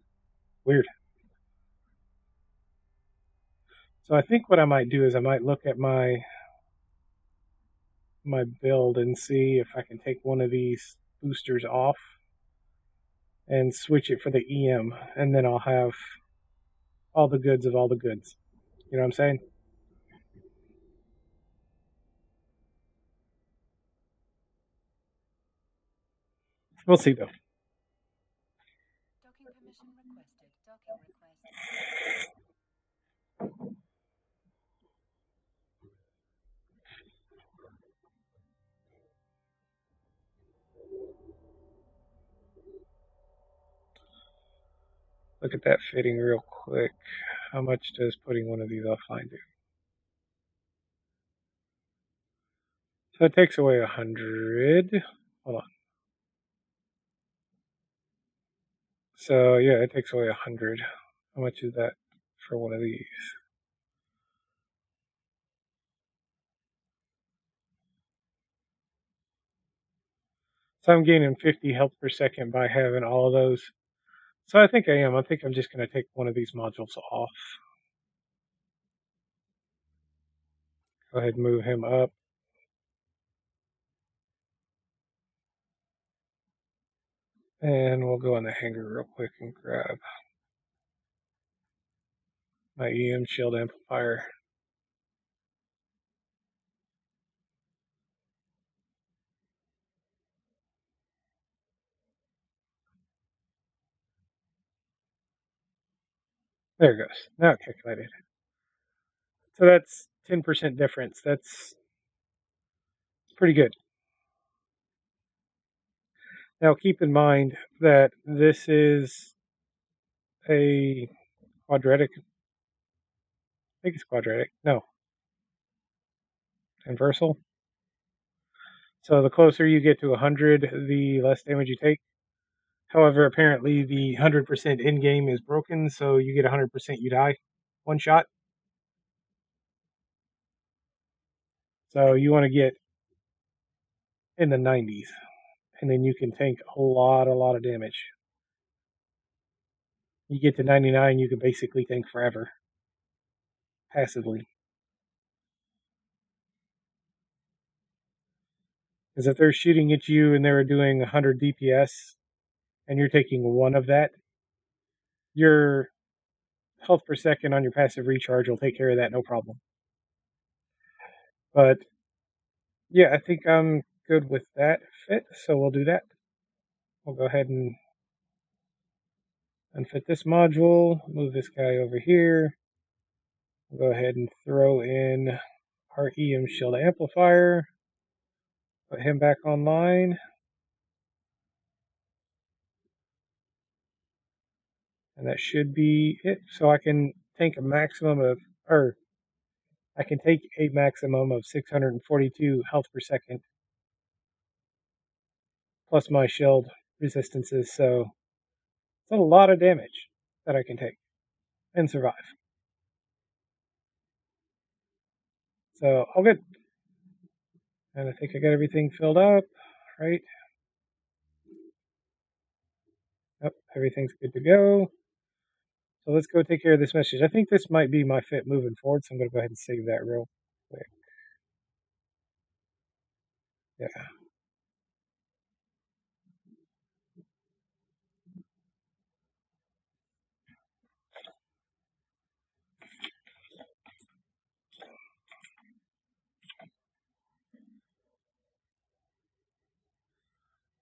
Weird. So I think what I might do is I might look at my my build and see if I can take one of these boosters off and switch it for the EM, and then I'll have all the goods of all the goods. You know what I'm saying? We'll see though. Docking permission requested. Docking request. Look at that fitting real quick. How much does putting one of these offline do? So it takes away 100. Hold on. So yeah, it takes away 100. How much is that for one of these? So I'm gaining 50 health per second by having all of those. So I think I am. I think I'm just going to take one of these modules off. Go ahead and move him up. And we'll go in the hangar real quick and grab my EM shield amplifier. There it goes. Now it calculated. So that's 10% difference. That's pretty good. Now keep in mind that this is a quadratic. I think it's quadratic. No. Inversal. So the closer you get to 100, the less damage you take. However, apparently the 100% in-game is broken, so you get 100%, you die. One shot. So you want to get in the 90s, and then you can tank a lot of damage. You get to 99, you can basically tank forever. Passively. Because if they're shooting at you and they're doing 100 DPS, and you're taking one of that, your health per second on your passive recharge will take care of that, no problem. But yeah, I think I'm good with that fit, so we'll do that. We'll go ahead and unfit this module, move this guy over here. We'll go ahead and throw in our EM shield amplifier, put him back online. And that should be it. So I can take a maximum of, or I can take a maximum of 642 health per second, plus my shield resistances. So it's a lot of damage that I can take and survive. So all good. And I think I got everything filled up, right? Yep, everything's good to go. So let's go take care of this message. I think this might be my fit moving forward, so I'm going to go ahead and save that real quick. Yeah.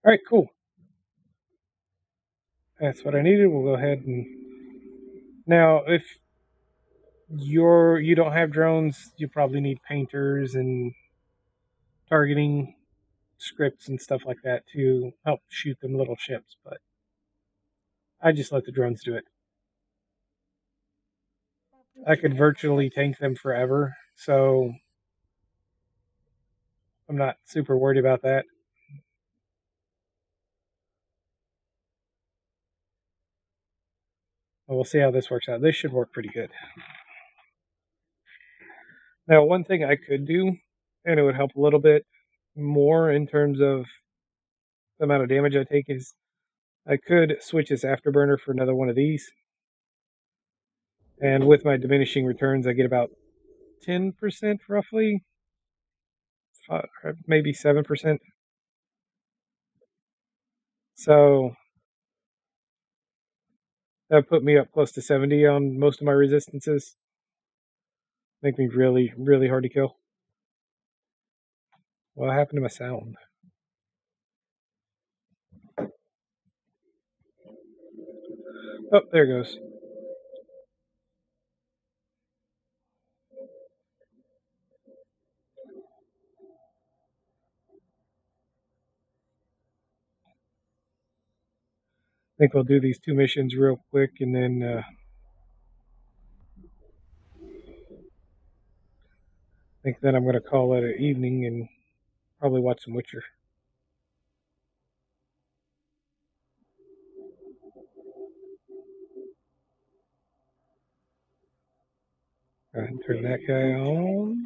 All right, cool. That's what I needed. We'll go ahead and now if you don't have drones, you probably need painters and targeting scripts and stuff like that to help shoot them little ships, but I just let the drones do it. I could virtually tank them forever, so I'm not super worried about that. But we'll see how this works out. This should work pretty good. Now, one thing I could do, and it would help a little bit more in terms of the amount of damage I take, is I could switch this afterburner for another one of these. And with my diminishing returns, I get about 10% roughly maybe 7%. So that put me up close to 70 on most of my resistances. Make me really, really hard to kill. What happened to my sound? Oh, there it goes. I think we'll do these 2 missions real quick, and then I think then I'm going to call it an evening and probably watch some Witcher. Go ahead and turn that guy on.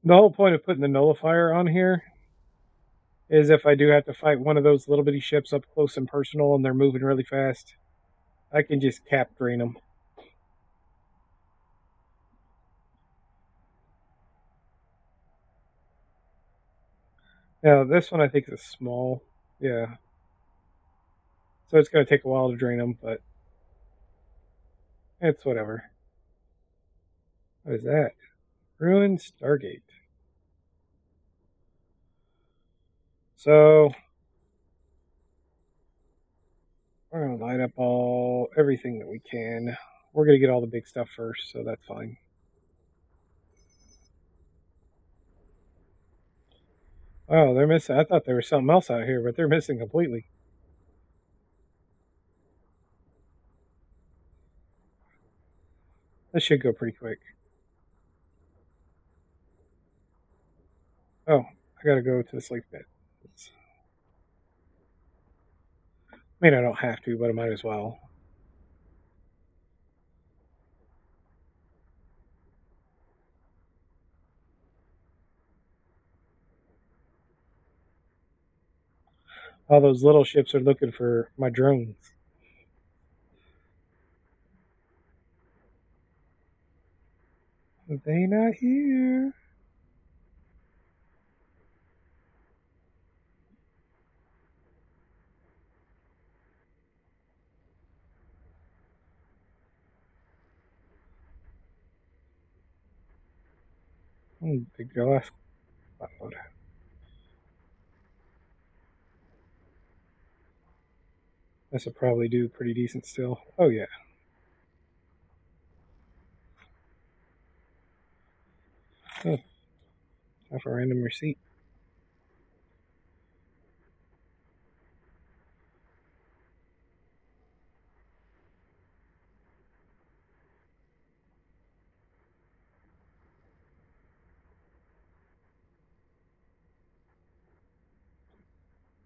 The whole point of putting the nullifier on here is if I do have to fight one of those little bitty ships up close and personal and they're moving really fast, I can just cap drain them. Now, this one I think is small. Yeah. So it's going to take a while to drain them, but it's whatever. What is that? Ruined Stargate. So we're going to light up everything that we can. We're going to get all the big stuff first, so that's fine. Oh, they're missing. I thought there was something else out here, but they're missing completely. This should go pretty quick. Oh, I gotta go to the sleep bed. I mean, I don't have to, but I might as well. All those little ships are looking for my drones. They not here. Big glass cloud. This will probably do pretty decent still. Oh yeah. Oh, have a random receipt.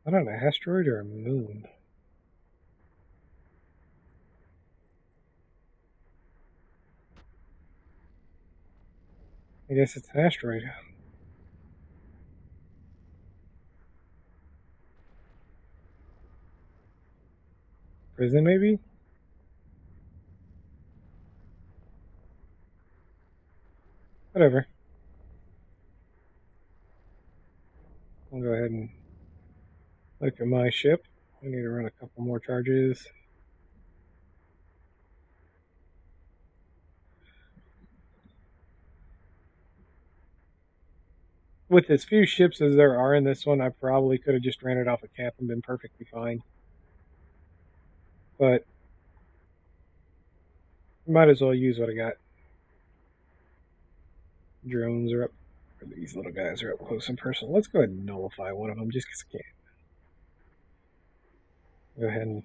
I don't know, an asteroid or a moon? I guess it's an asteroid. Prison, maybe? Whatever. I'll go ahead and look at my ship. I need to run a couple more charges. With as few ships as there are in this one, I probably could have just ran it off a cap and been perfectly fine. But might as well use what I got. Drones are up. These little guys are up close and personal. Let's go ahead and nullify one of them just because I can. Go ahead and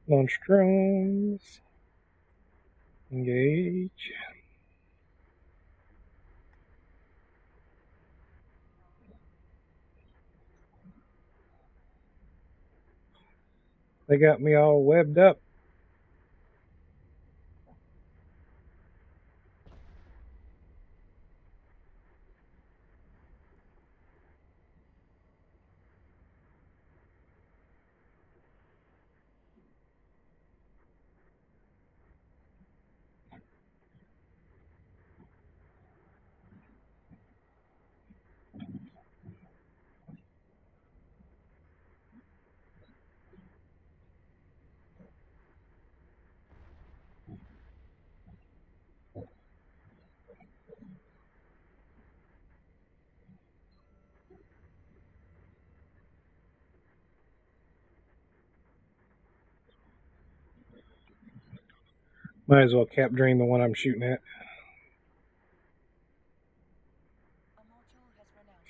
launch drones. Engage. They got me all webbed up. Might as well cap drain the one I'm shooting at. A module has run out.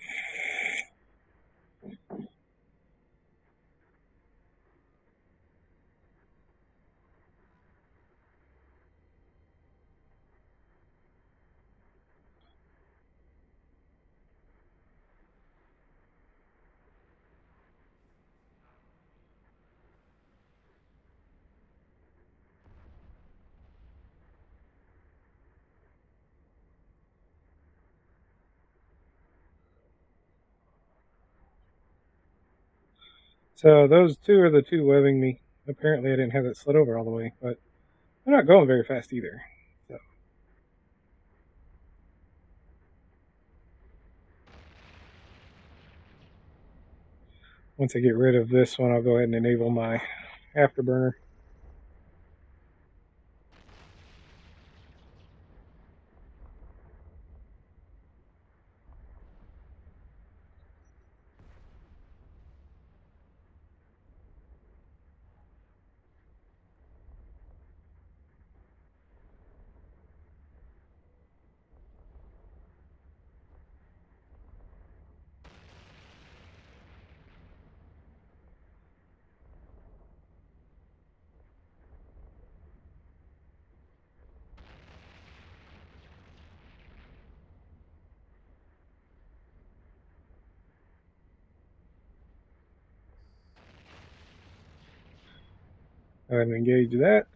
So those two are the two webbing me. Apparently I didn't have it slid over all the way, but they're not going very fast either. So once I get rid of this one, I'll go ahead and enable my afterburner. Go ahead and engage that.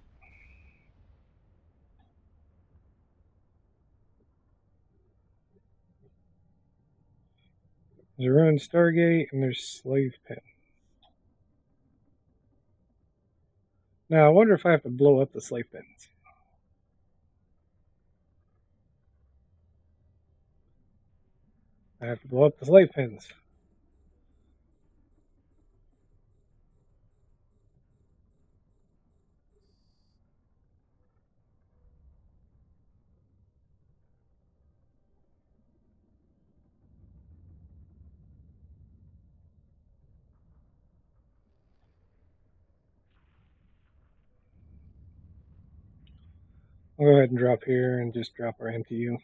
There's a ruined Stargate and there's slave pen. Now I wonder if I have to blow up the slave pens. I have to blow up the slave pens. I'll go ahead and drop here and just drop our MTU.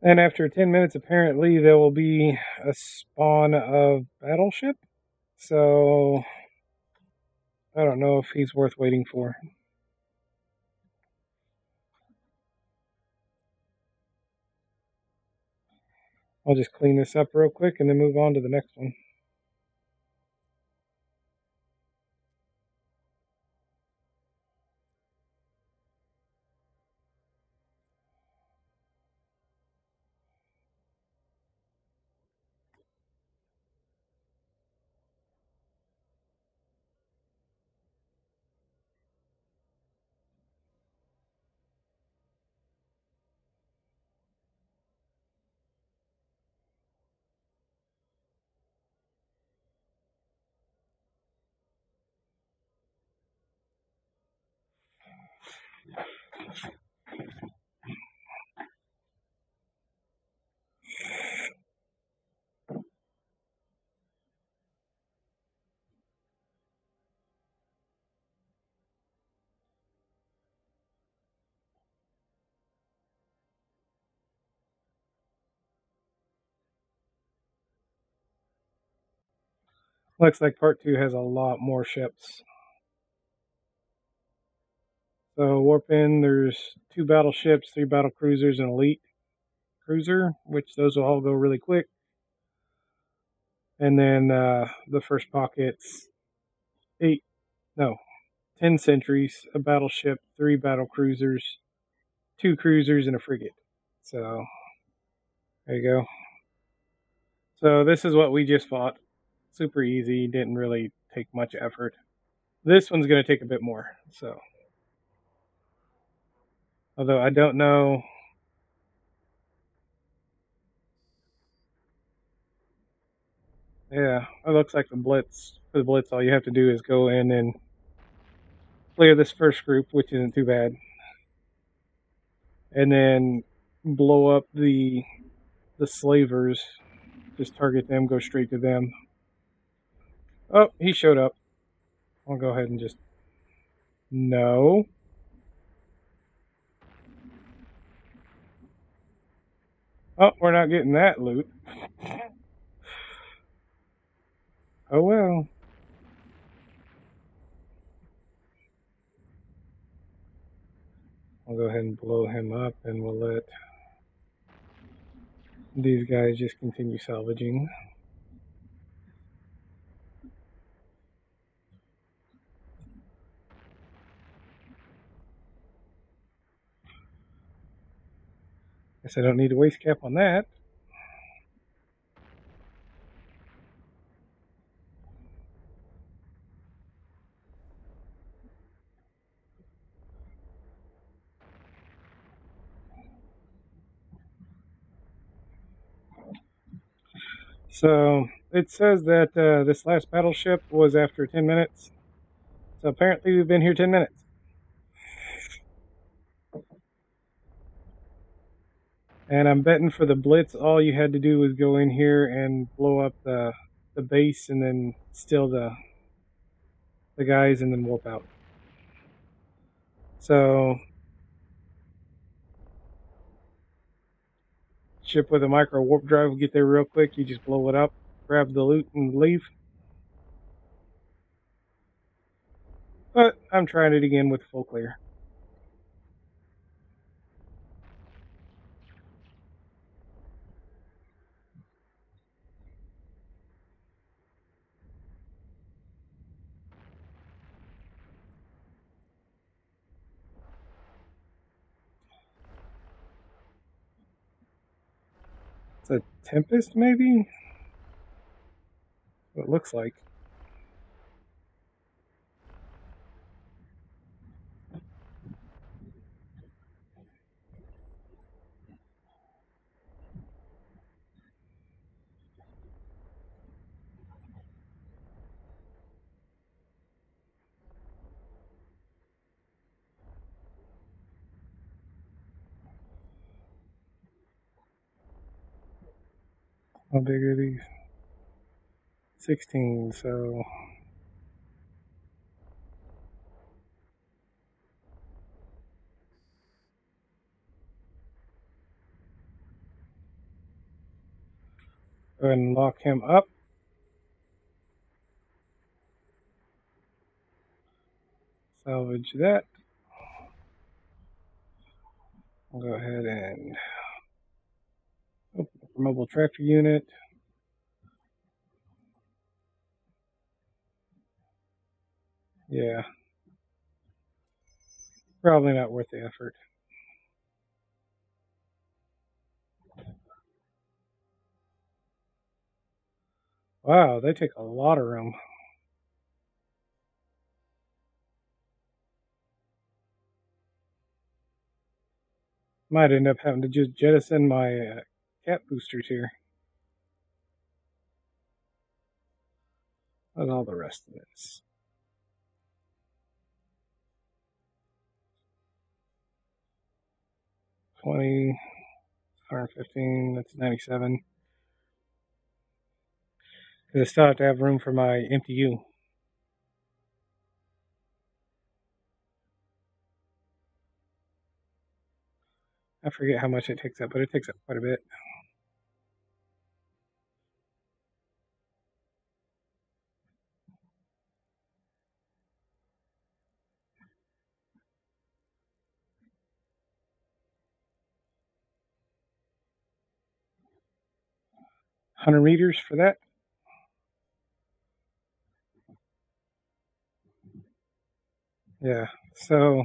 And after 10 minutes, apparently, there will be a spawn of battleship. So, I don't know if he's worth waiting for. I'll just clean this up real quick and then move on to the next one. Looks like part 2 has a lot more ships. So warp in, there's 2 battleships, 3 battle cruisers, and elite cruiser, which those will all go really quick. And then the first pocket's 10 sentries, a battleship, 3 battle cruisers, 2 cruisers, and a frigate. So there you go. So this is what we just fought. Super easy, didn't really take much effort. This one's going to take a bit more, so. Although I don't know. Yeah, it looks like the blitz. For the blitz, all you have to do is go in and clear this first group, which isn't too bad. And then blow up the slavers. Just target them, go straight to them. Oh, he showed up. I'll go ahead and just... No. Oh, we're not getting that loot. Oh well. I'll go ahead and blow him up, and we'll let these guys just continue salvaging. Guess I don't need a waste cap on that. So it says that this last battleship was after 10 minutes. So apparently we've been here 10 minutes. And I'm betting for the blitz, all you had to do was go in here and blow up the base and then steal the guys and then warp out. So ship with a micro warp drive will get there real quick. You just blow it up, grab the loot, and leave. But I'm trying it again with full clear. It's a Tempest, maybe? What it looks like. How big are these? 16, so... Go ahead and lock him up. Salvage that. I'll go ahead and open up the mobile tractor unit. Yeah. Probably not worth the effort. Wow, they take a lot of room. Might end up having to just jettison my cat boosters here. How's all the rest of this? $20, 115, that's 97. Because I still have to have room for my MTU. I forget how much it takes up, but it takes up quite a bit. $100 for that. Yeah, so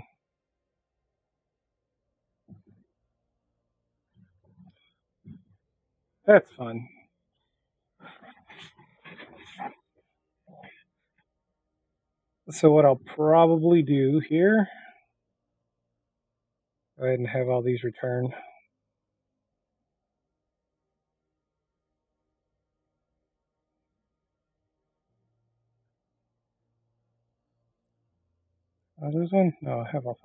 that's fun. So what I'll probably do here, go ahead and have all these return. Oh, there's one? No, I have all 5.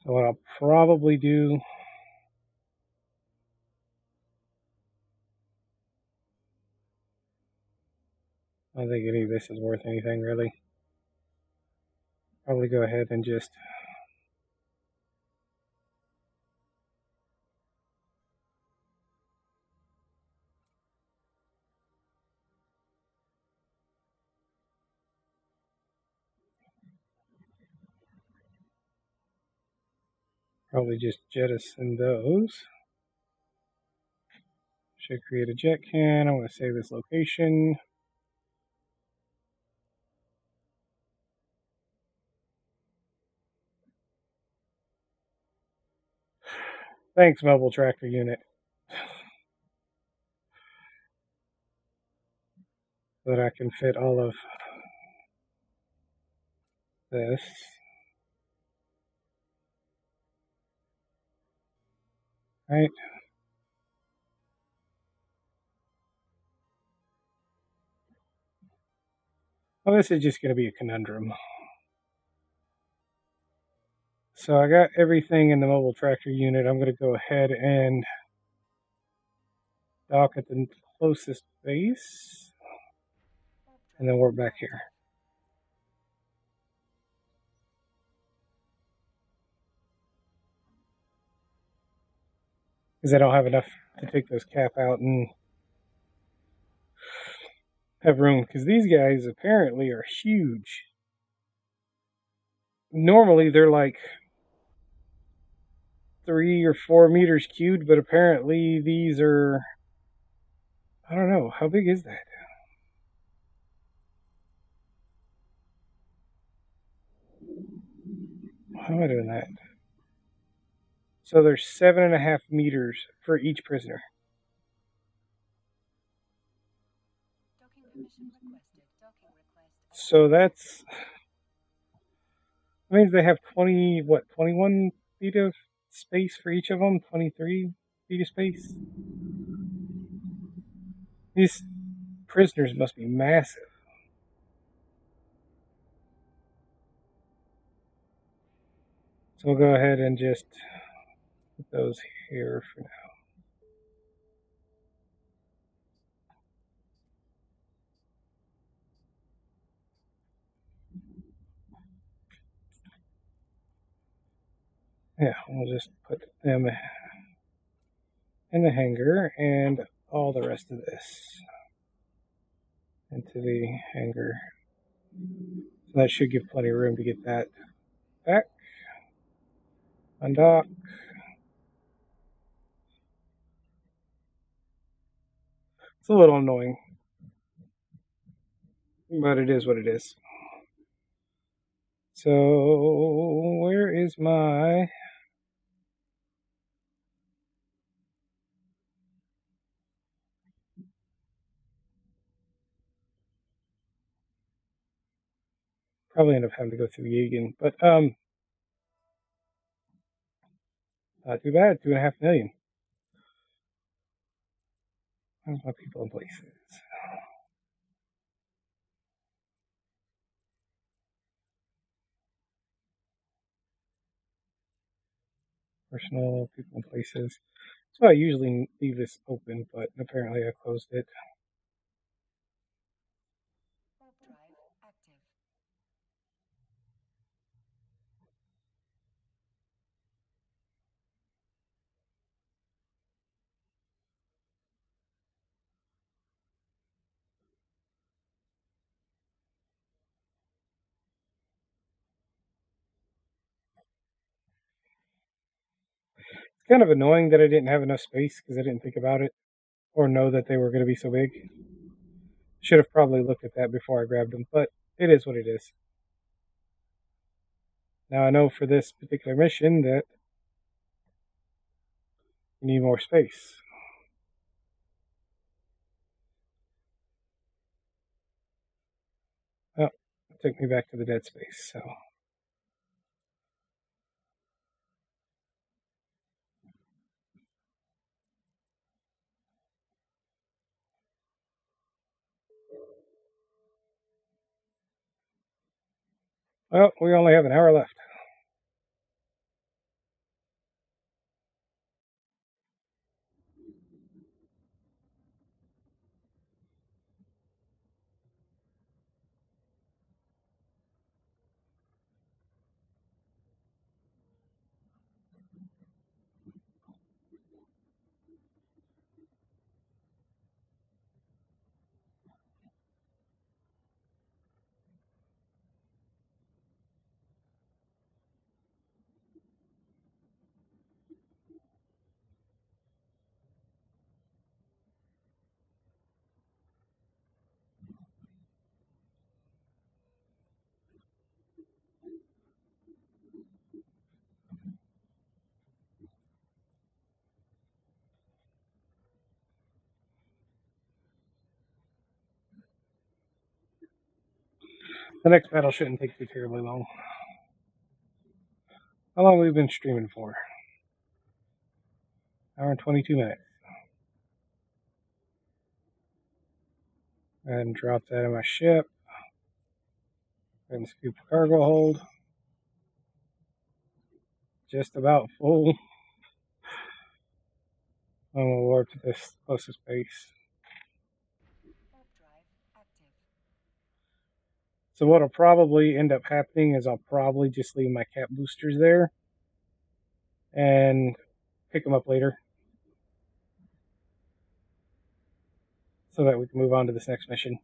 So what I'll probably do, I don't think any of this is worth anything really. Probably go ahead and just jettison those. Should create a jet can. I want to save this location. Thanks, mobile tractor unit. So that I can fit all of this. Right. Well, this is just going to be a conundrum. So I got everything in the mobile tractor unit. I'm going to go ahead and dock at the closest base, and then work back here. Because I don't have enough to take those cap out and have room. Because these guys apparently are huge. Normally they're like 3 or 4 meters cubed, but apparently these are, I don't know, how big is that? How am I doing that? So there's 7.5 meters for each prisoner. Docking permission requested. Docking request. So that means they have 21 feet of space for each of them? 23 feet of space? These prisoners must be massive. So we'll go ahead and just put those here for now. Yeah, we'll just put them in the hangar and all the rest of this into the hangar. So that should give plenty of room to get that back. Undock. It's a little annoying, but it is what it is. So where is my... Probably end up having to go through Yegan, but not too bad. 2.5 million. How's my people in places? Personal people in places. So I usually leave this open, but apparently I closed it. Warp drive active. It's kind of annoying that I didn't have enough space because I didn't think about it or know that they were going to be so big. Should have probably looked at that before I grabbed them, but it is what it is. Now I know for this particular mission that you need more space. took me back to the dead space. So. Well, we only have an hour left. The next battle shouldn't take too terribly long. How long have we been streaming for? Hour and 22 minutes. And drop that in my ship. And scoop cargo hold. Just about full. I'm going to warp to this closest base. Warp drive active. So what'll probably end up happening is I'll probably just leave my cap boosters there and pick them up later so that we can move on to this next mission.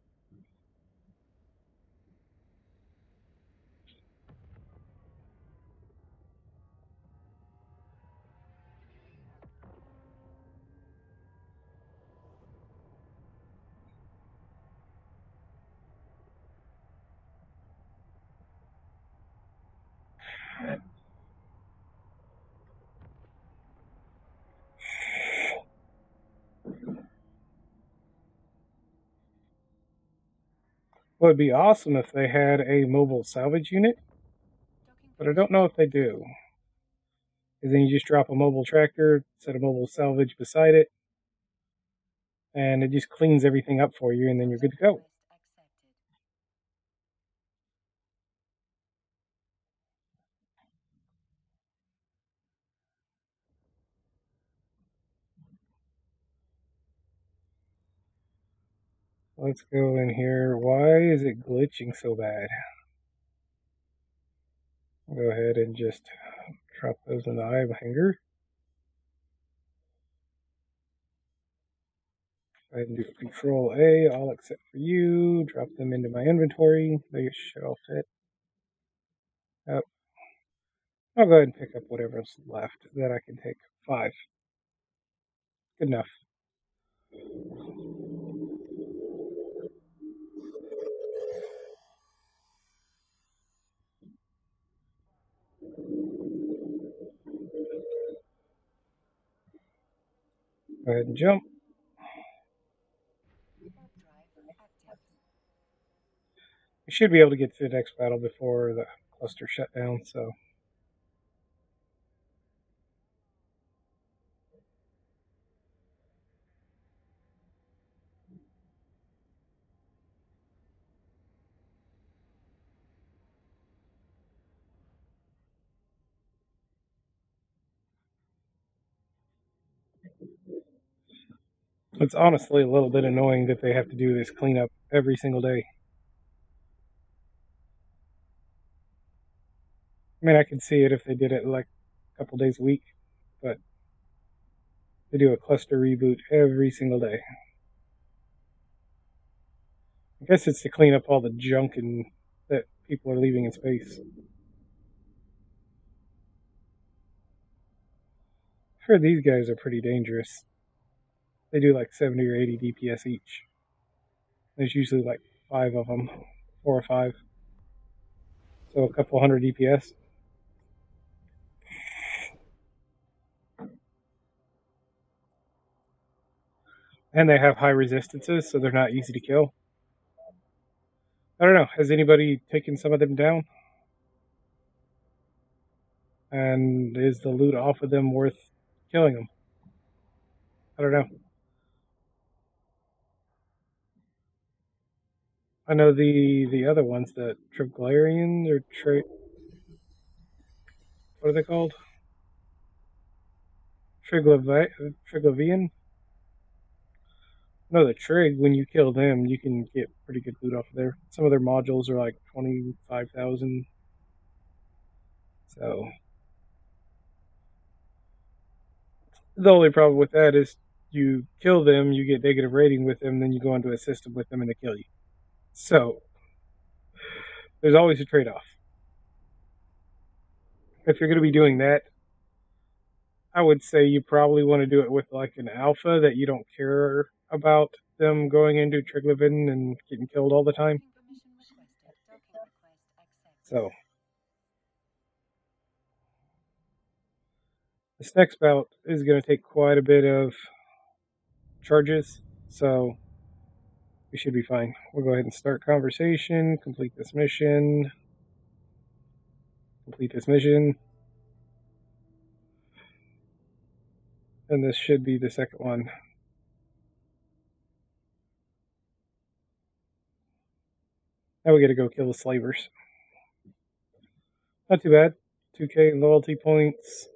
Well, it'd be awesome if they had a mobile salvage unit, but I don't know if they do. Because then you just drop a mobile tractor, set a mobile salvage beside it, and it just cleans everything up for you, and then you're good to go. Request accepted. Let's go in here. Why is it glitching so bad? I'll go ahead and just drop those in the eye of a hanger. Go ahead and do Control A, all except for you. Drop them into my inventory. They should all fit. Yep. I'll go ahead and pick up whatever's left that I can take. 5. Good enough. Go ahead and jump. Warp drive active. We should be able to get to the next battle before the cluster shut down, so. It's honestly a little bit annoying that they have to do this cleanup every single day. I mean, I could see it if they did it like a couple days a week, but they do a cluster reboot every single day. I guess it's to clean up all the junk that people are leaving in space. I've heard these guys are pretty dangerous. They do like 70 or 80 DPS each. There's usually like 5 of them, 4 or 5. So a couple hundred DPS. And they have high resistances, so they're not easy to kill. I don't know. Has anybody taken some of them down? And is the loot off of them worth killing them? I don't know. I know the other ones, the Triglarians or what are they called? Triglavian? No, the Trig. When you kill them, you can get pretty good loot off of there. Some of their modules are like 25,000. So the only problem with that is you kill them, you get negative rating with them, then you go into a system with them and they kill you. So there's always a trade-off. If you're going to be doing that, I would say you probably want to do it with like an alpha that you don't care about them going into Triglevin and getting killed all the time. So this next bout is going to take quite a bit of charges, so we should be fine. We'll go ahead and start conversation, complete this mission, and this should be the second one. Now we got to go kill the slavers. Not too bad. 2K loyalty points,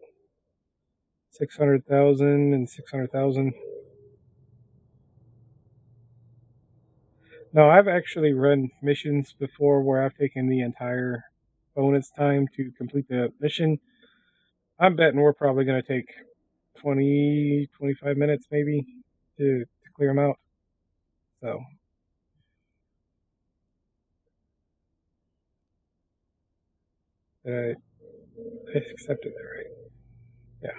600,000 and 600,000. No, I've actually run missions before where I've taken the entire bonus time to complete the mission. I'm betting we're probably going to take 20, 25 minutes maybe to clear them out. So I accepted that, right? Yeah.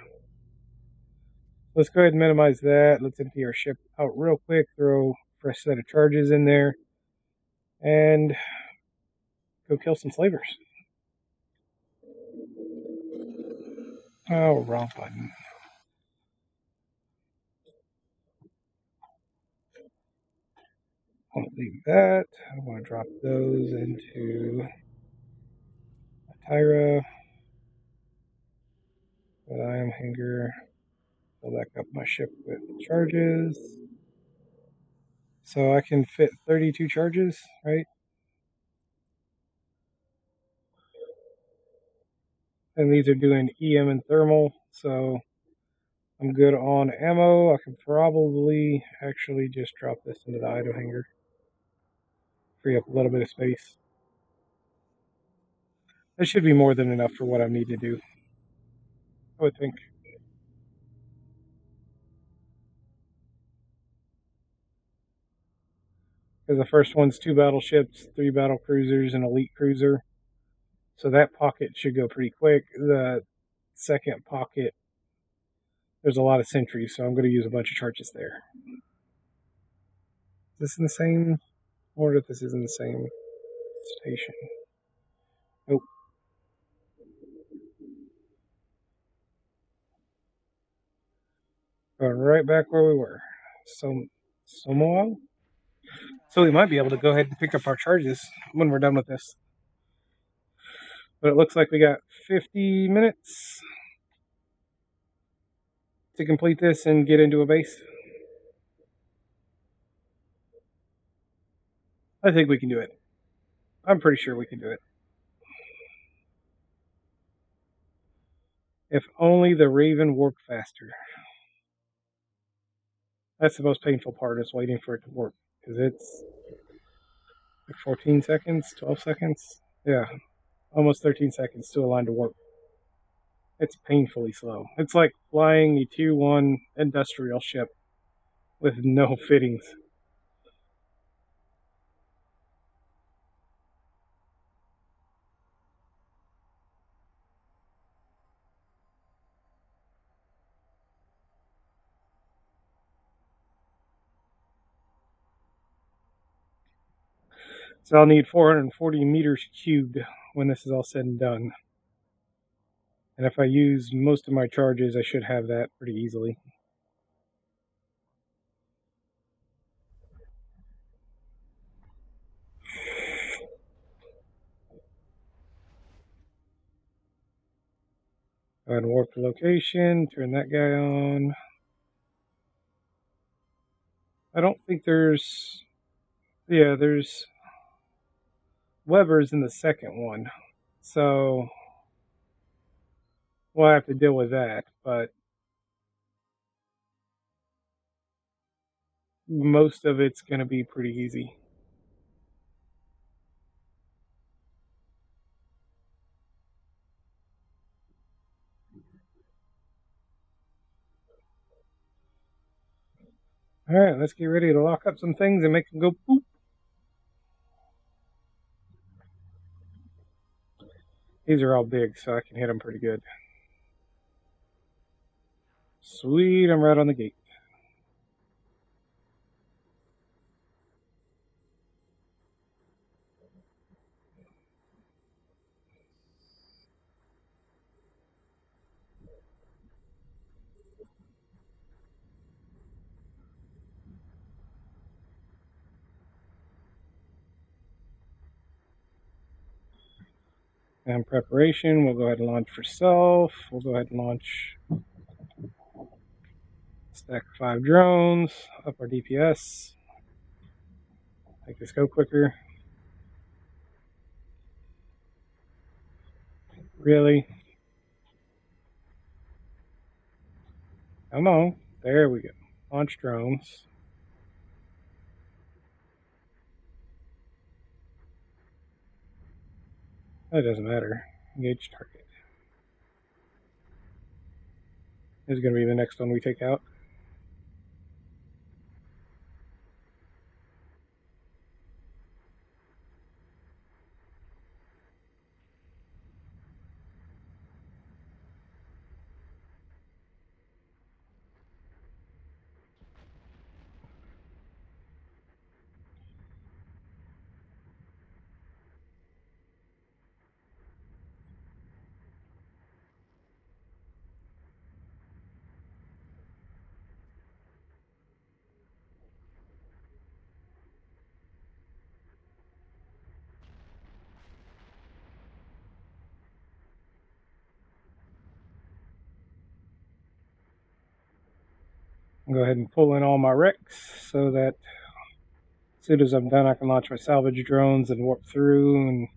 Let's go ahead and minimize that. Let's empty our ship out real quick, throw a fresh set of charges in there, and go kill some slavers. Oh, wrong button. I want to leave that. I want to drop those into Tyra. But I am Hanger. Fill back up my ship with charges. So I can fit 32 charges, right? And these are doing EM and thermal, so I'm good on ammo. I can probably actually just drop this into the idle hanger. Free up a little bit of space. That should be more than enough for what I need to do, I would think. Because the first one's 2 battleships, 3 battle cruisers, and elite cruiser. So that pocket should go pretty quick. The second pocket, there's a lot of sentries, so I'm going to use a bunch of charges there. Is this in the same? I wonder if this is in the same station. Nope. Going right back where we were. Somoa? So we might be able to go ahead and pick up our charges when we're done with this. But it looks like we got 50 minutes to complete this and get into a base. I think we can do it. I'm pretty sure we can do it. If only the Raven worked faster. That's the most painful part, is waiting for it to work. Because it's like 14 seconds, 12 seconds. Yeah, almost 13 seconds to align to work. It's painfully slow. It's like flying a Tier 1 industrial ship with no fittings. So I'll need 440 meters cubed when this is all said and done. And if I use most of my charges, I should have that pretty easily. Go ahead and warp the location, turn that guy on. I don't think there's... Yeah, there's Weber's in the second one. So we'll have to deal with that, but most of it's going to be pretty easy. All right, let's get ready to lock up some things and make them go poop. These are all big, so I can hit them pretty good. Sweet, I'm right on the gate. And preparation, we'll go ahead and launch for self. We'll go ahead and launch stack 5 drones, up our DPS. Make this go quicker. Really? Come on. There we go. Launch drones. That doesn't matter. Engage target. This is going to be the next one we take out. I'll go ahead and pull in all my wrecks so that as soon as I'm done, I can launch my salvage drones and warp through and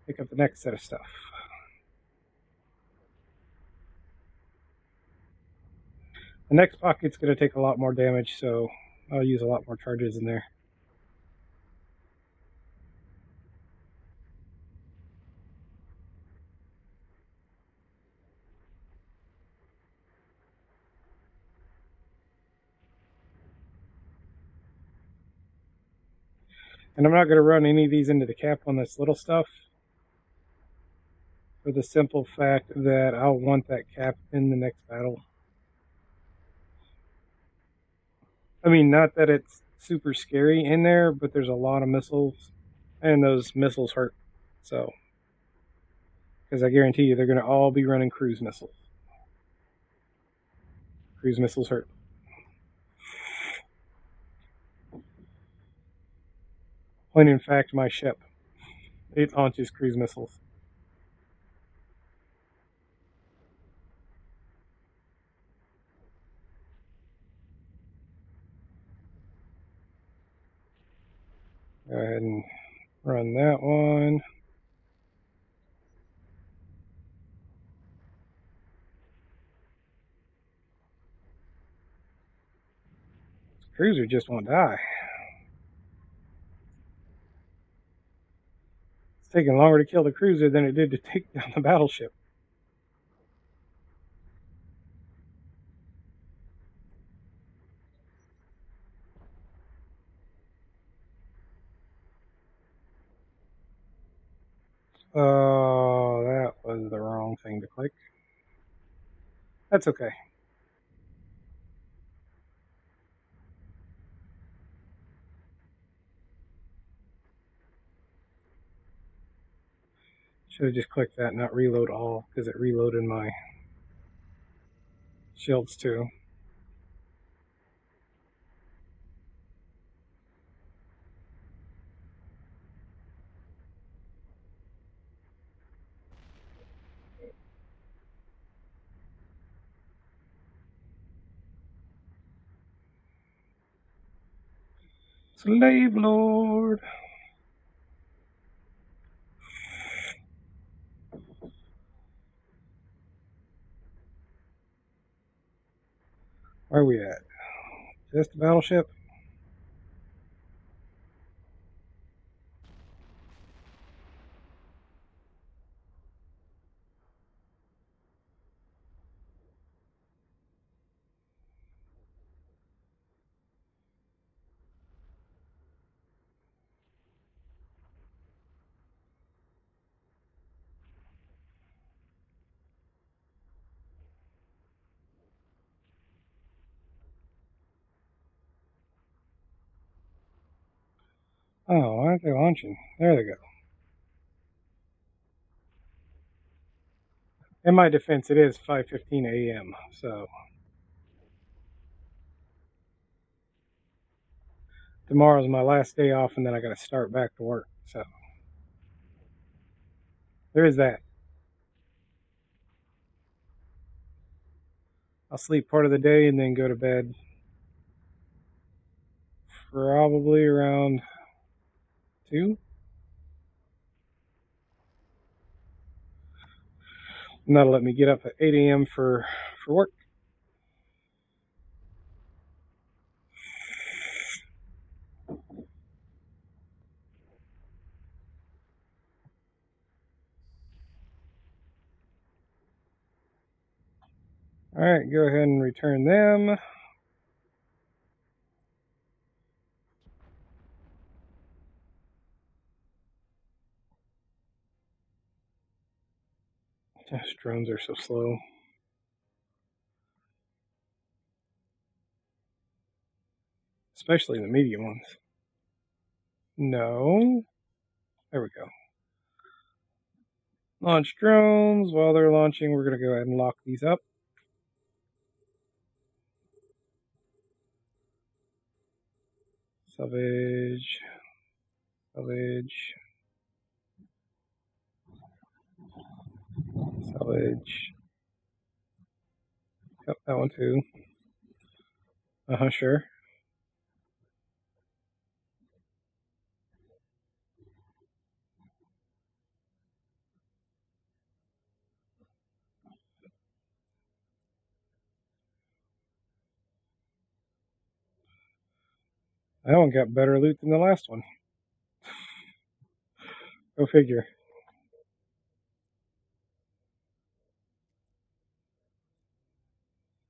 pick up the next set of stuff. The next pocket's going to take a lot more damage, so I'll use a lot more charges in there. And I'm not going to run any of these into the cap on this little stuff, for the simple fact that I'll want that cap in the next battle. I mean, not that it's super scary in there, but there's a lot of missiles, and those missiles hurt. So, because I guarantee you they're going to all be running cruise missiles. Cruise missiles hurt. When in fact, my ship, it launches cruise missiles. Go ahead and run that one. This cruiser just won't die. It's taking longer to kill the cruiser than it did to take down the battleship. Oh, that was the wrong thing to click. That's okay. Should have just clicked that, not reload all, because it reloaded my shields too. Slave Lord. Where are we at? Just a battleship? Oh, why aren't they launching? There they go. In my defense, it is 5:15 a.m., so tomorrow's my last day off, and then I got to start back to work. So there is that. I'll sleep part of the day and then go to bed probably around 2. And that'll let me get up at 8 a.m. for work. All right, go ahead and return them. Gosh, drones are so slow. Especially the medium ones. No. There we go. Launch drones. While they're launching, we're going to go ahead and lock these up. Salvage. Salvage. Salvage. Yep, that one too. Sure. That one got better loot than the last one. Go figure.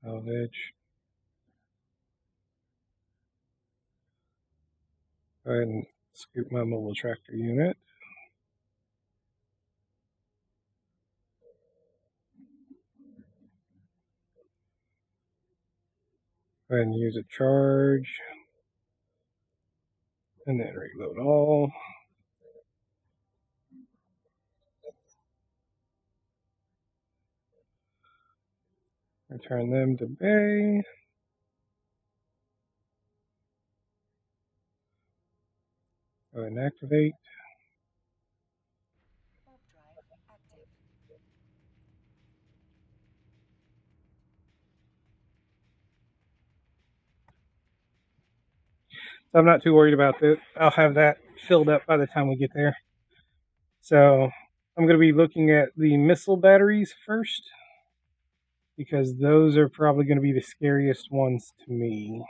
Salvage. Go ahead and scoop my mobile tractor unit. Go ahead and use a charge. And then reload all. Return them to bay. Go ahead and activate. Warp drive active. So I'm not too worried about this. I'll have that filled up by the time we get there. So I'm going to be looking at the missile batteries first, because those are probably going to be the scariest ones to me.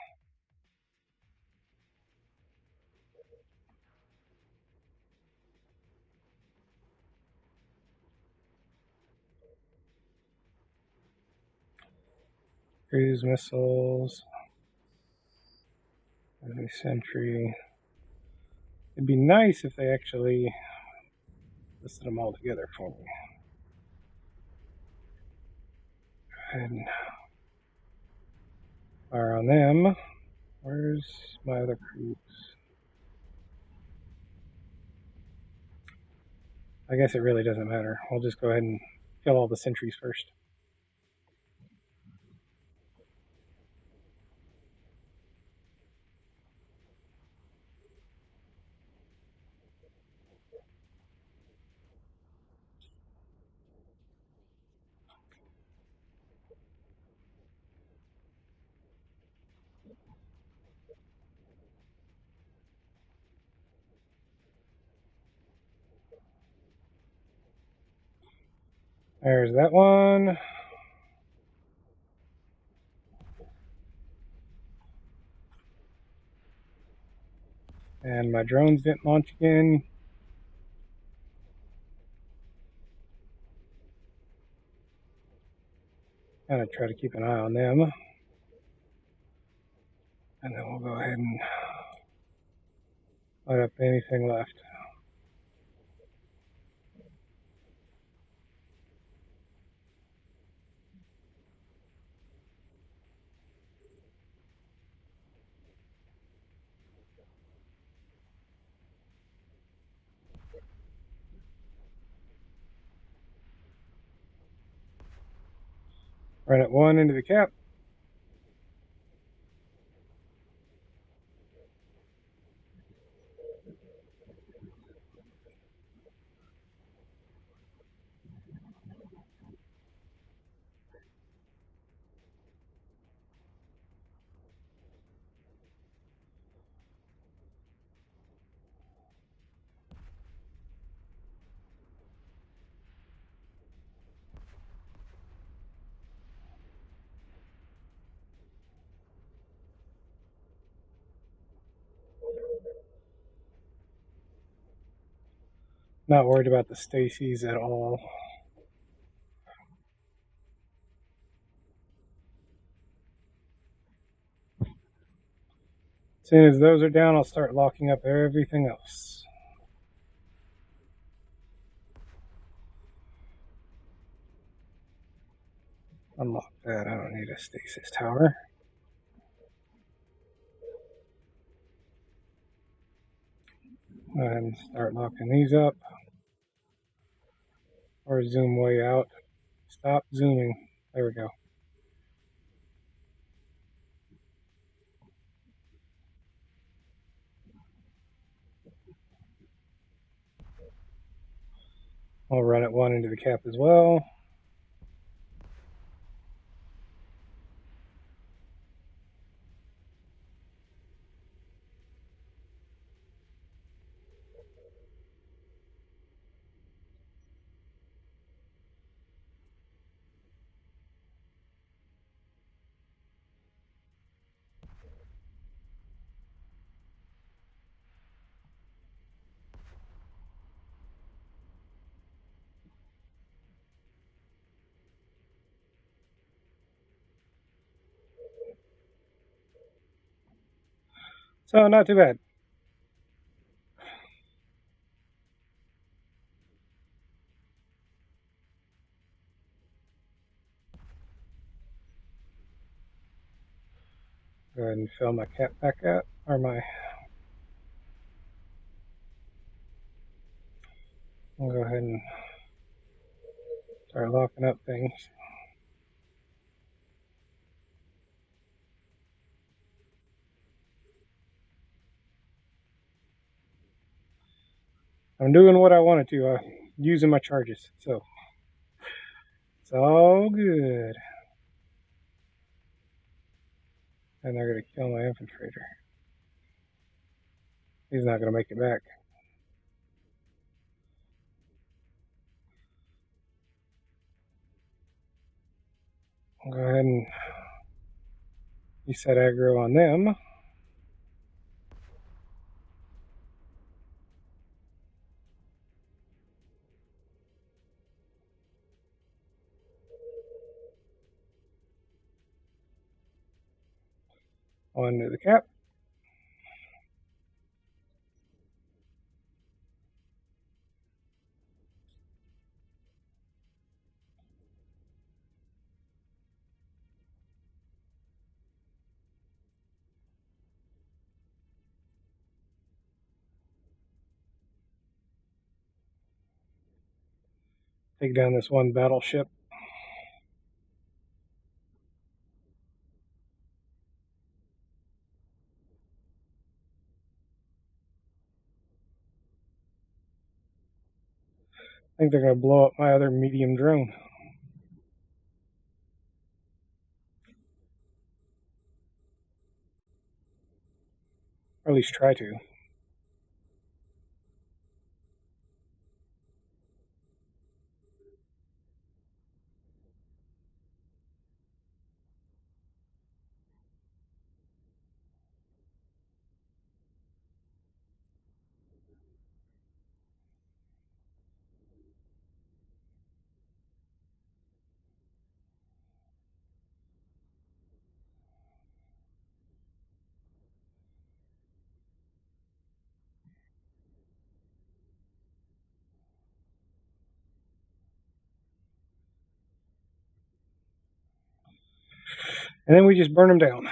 Cruise missiles. Early sentry. It'd be nice if they actually listed them all together for me. And fire on them. Where's my other cruise? I guess it really doesn't matter. We'll just go ahead and kill all the sentries first. There's that one. And my drones didn't launch again. Gotta try to keep an eye on them. And then we'll go ahead and light up anything left. Run at 1 into the cap. Not worried about the Stacies at all. As soon as those are down, I'll start locking up everything else. Unlock that. I don't need a stasis tower. Go ahead and start locking these up. Or zoom way out. Stop zooming. There we go. I'll run at 1 into the cap as well. So not too bad. Go ahead and fill my cap back up, or my. I'll go ahead and start locking up things. I'm doing what I wanted to, using my charges, so it's all good. And they're gonna kill my infiltrator. He's not gonna make it back. I'll go ahead and reset aggro on them. Onto the cap. Take down this one battleship. I think they're gonna blow up my other medium drone. Or at least try to. And then we just burn them down.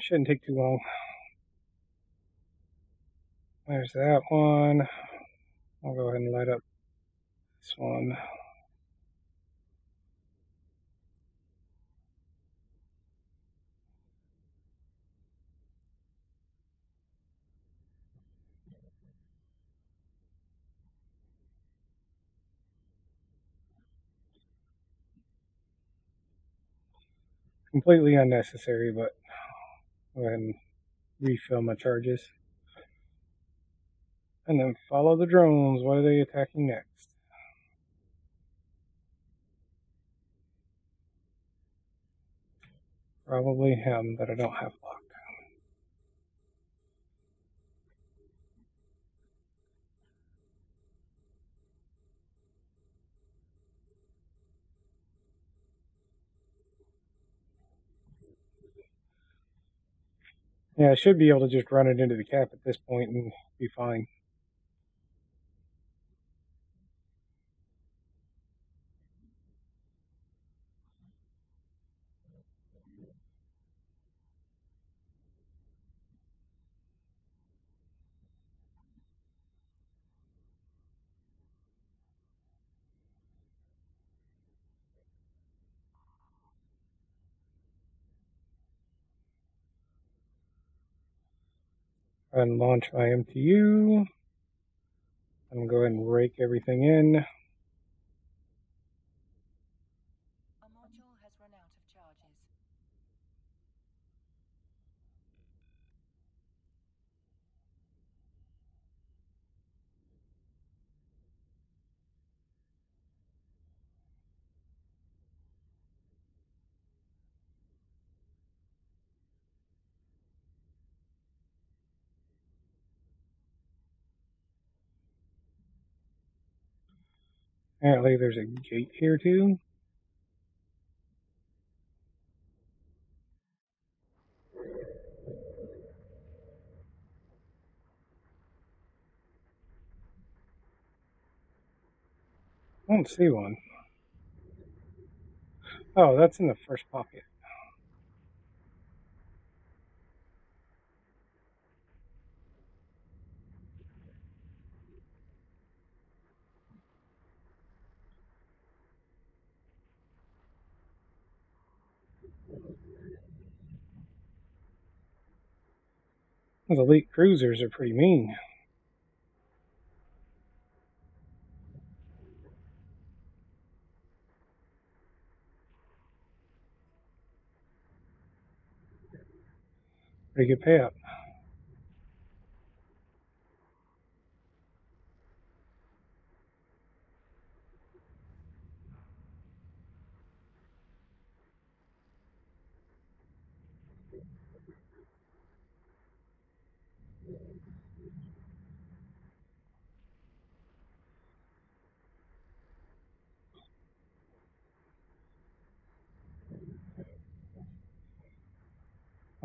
Shouldn't take too long. There's that one. I'll go ahead and light up this one. Completely unnecessary, but go ahead and refill my charges. And then follow the drones. What are they attacking next? Probably him that I don't have locked. Yeah, I should be able to just run it into the cap at this point and be fine. And launch my MTU. I'm going to go ahead and rake everything in. A module has run out of charges. Apparently there's a gate here too. I don't see one. Oh, that's in the first pocket. Those elite cruisers are pretty mean. Pretty good payout.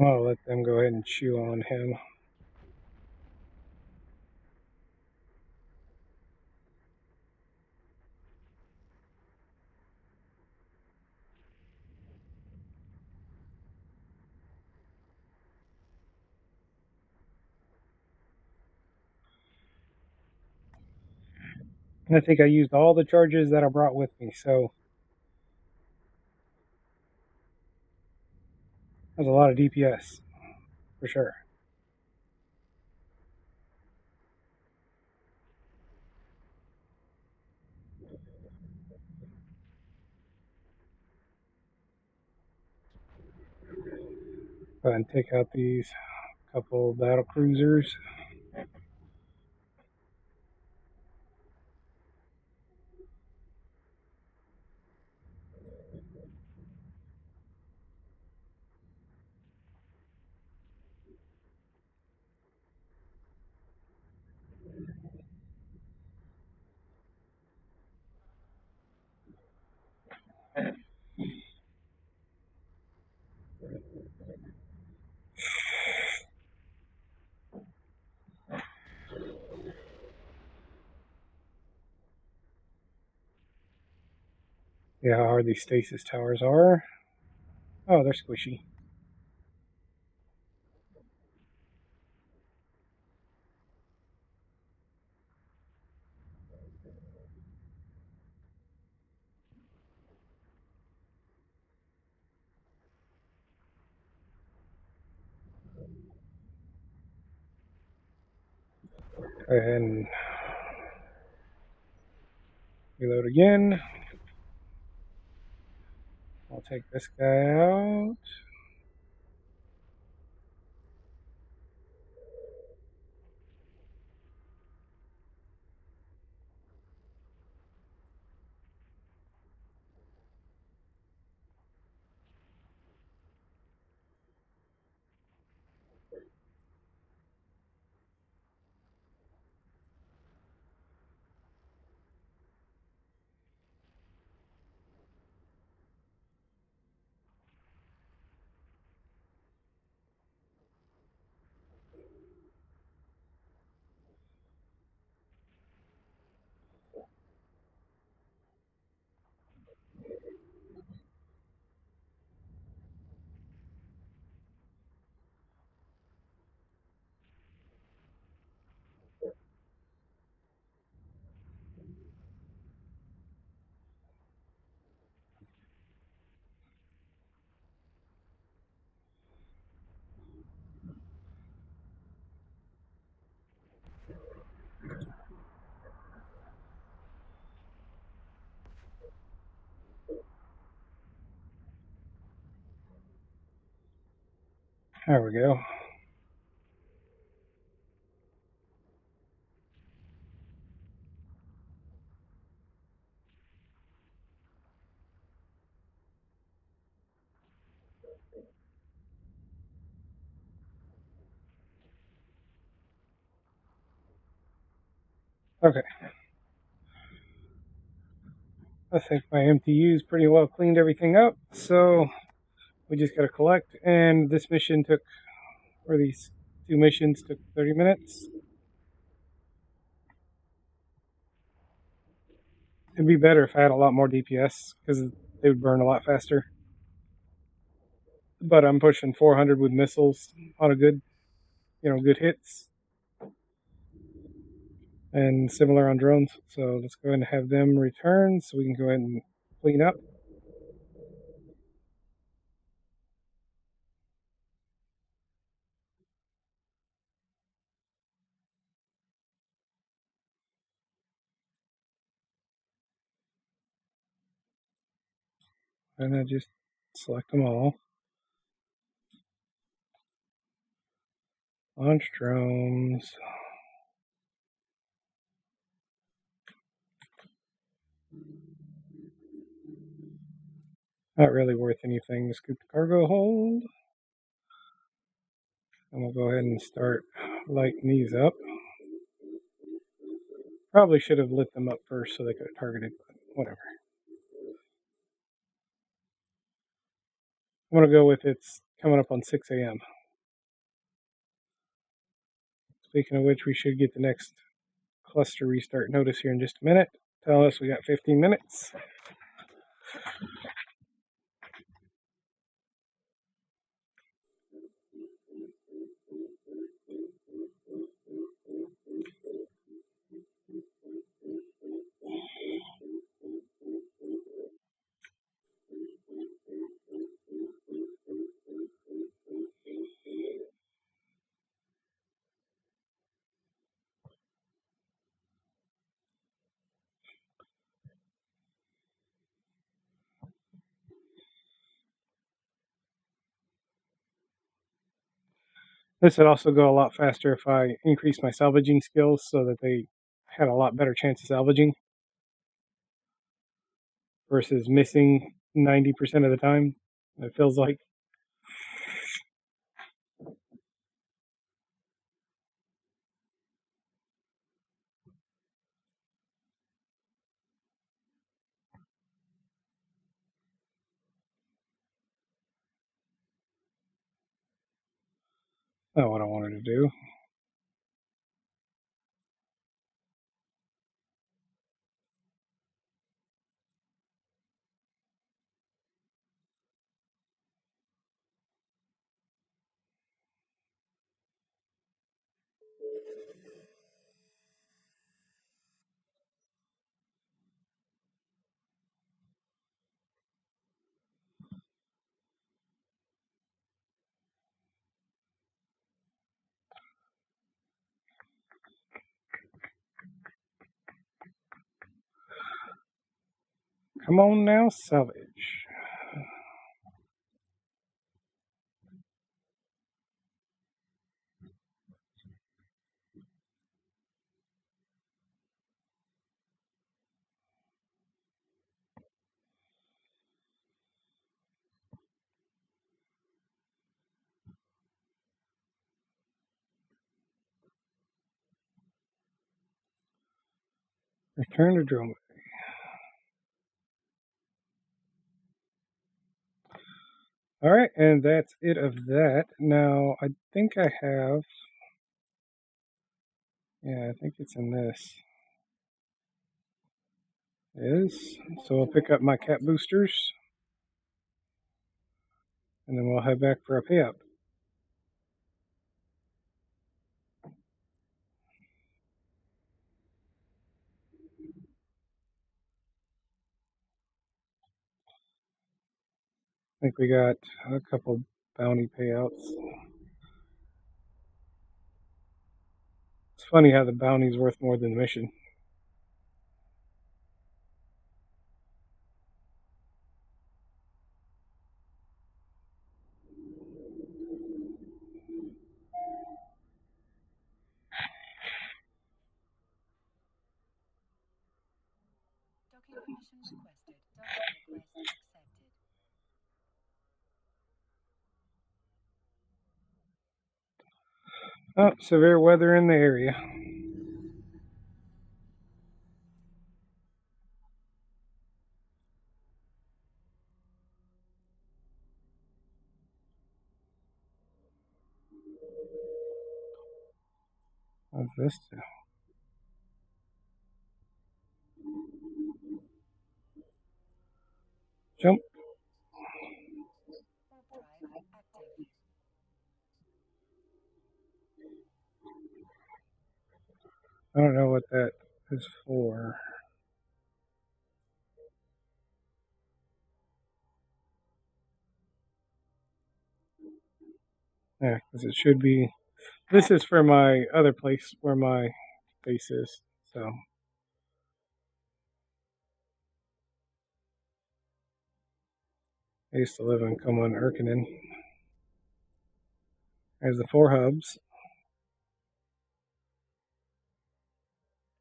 I'll let them go ahead and chew on him. And I think I used all the charges that I brought with me, so that's a lot of DPS, for sure. Go ahead and take out these couple battle cruisers. See how hard these stasis towers are. Oh, they're squishy. Go ahead and reload again. I'll take this guy out. There we go. Okay. I think my MTU's pretty well cleaned everything up, so we just gotta collect. And this mission took, or these two missions took 30 minutes. It'd be better if I had a lot more DPS because they would burn a lot faster. But I'm pushing 400 with missiles on a good, good hits, and similar on drones. So let's go ahead and have them return so we can go ahead and clean up. And I just select them all. Launch drones. Not really worth anything to scoop the cargo hold. And we'll go ahead and start lighting these up. Probably should have lit them up first so they could have targeted, but whatever. I'm going to go with it's coming up on 6 a.m. Speaking of which, we should get the next cluster restart notice here in just a minute. Tell us we got 15 minutes. This would also go a lot faster if I increase my salvaging skills so that they had a lot better chance of salvaging versus missing 90% of the time. It feels like. Not what I wanted to do. Come on now, salvage. Return to drone. All right, and that's it of that. Now, I think I have... Yeah, I think it's in this. It is. So I'll pick up my cat boosters. And then we'll head back for a payout. I think we got a couple bounty payouts. It's funny how the bounty's worth more than the mission. Docking permission requested. Docking request accepted. Oh, severe weather in the area. What's this do? Jump. Warp drive active. I don't know what that is for. Yeah, because it should be... This is for my other place where my base is, so... I used to live in Coman, Erkinen. There's the 4 hubs.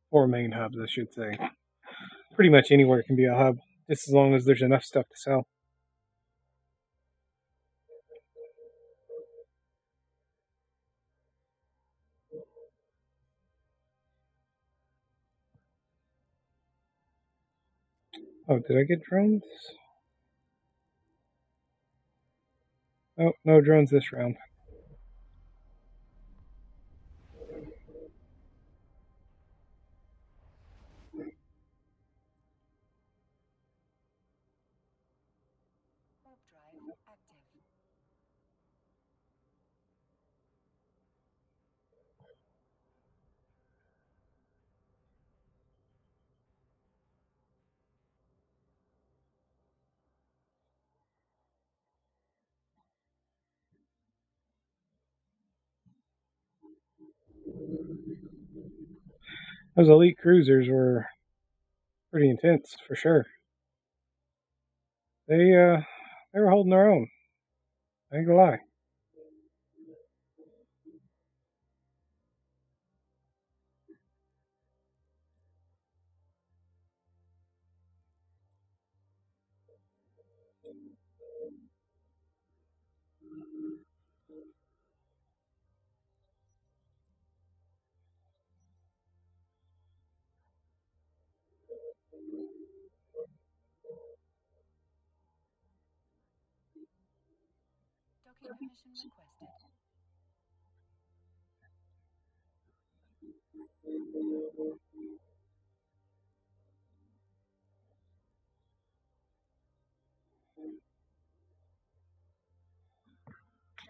4 main hubs, I should say. Pretty much anywhere can be a hub, just as long as there's enough stuff to sell. Oh, did I get drones? Oh, no drones this round. Warp drive active. Those elite cruisers were pretty intense, for sure. They were holding their own. I ain't gonna lie. Docking permission requested. Docking request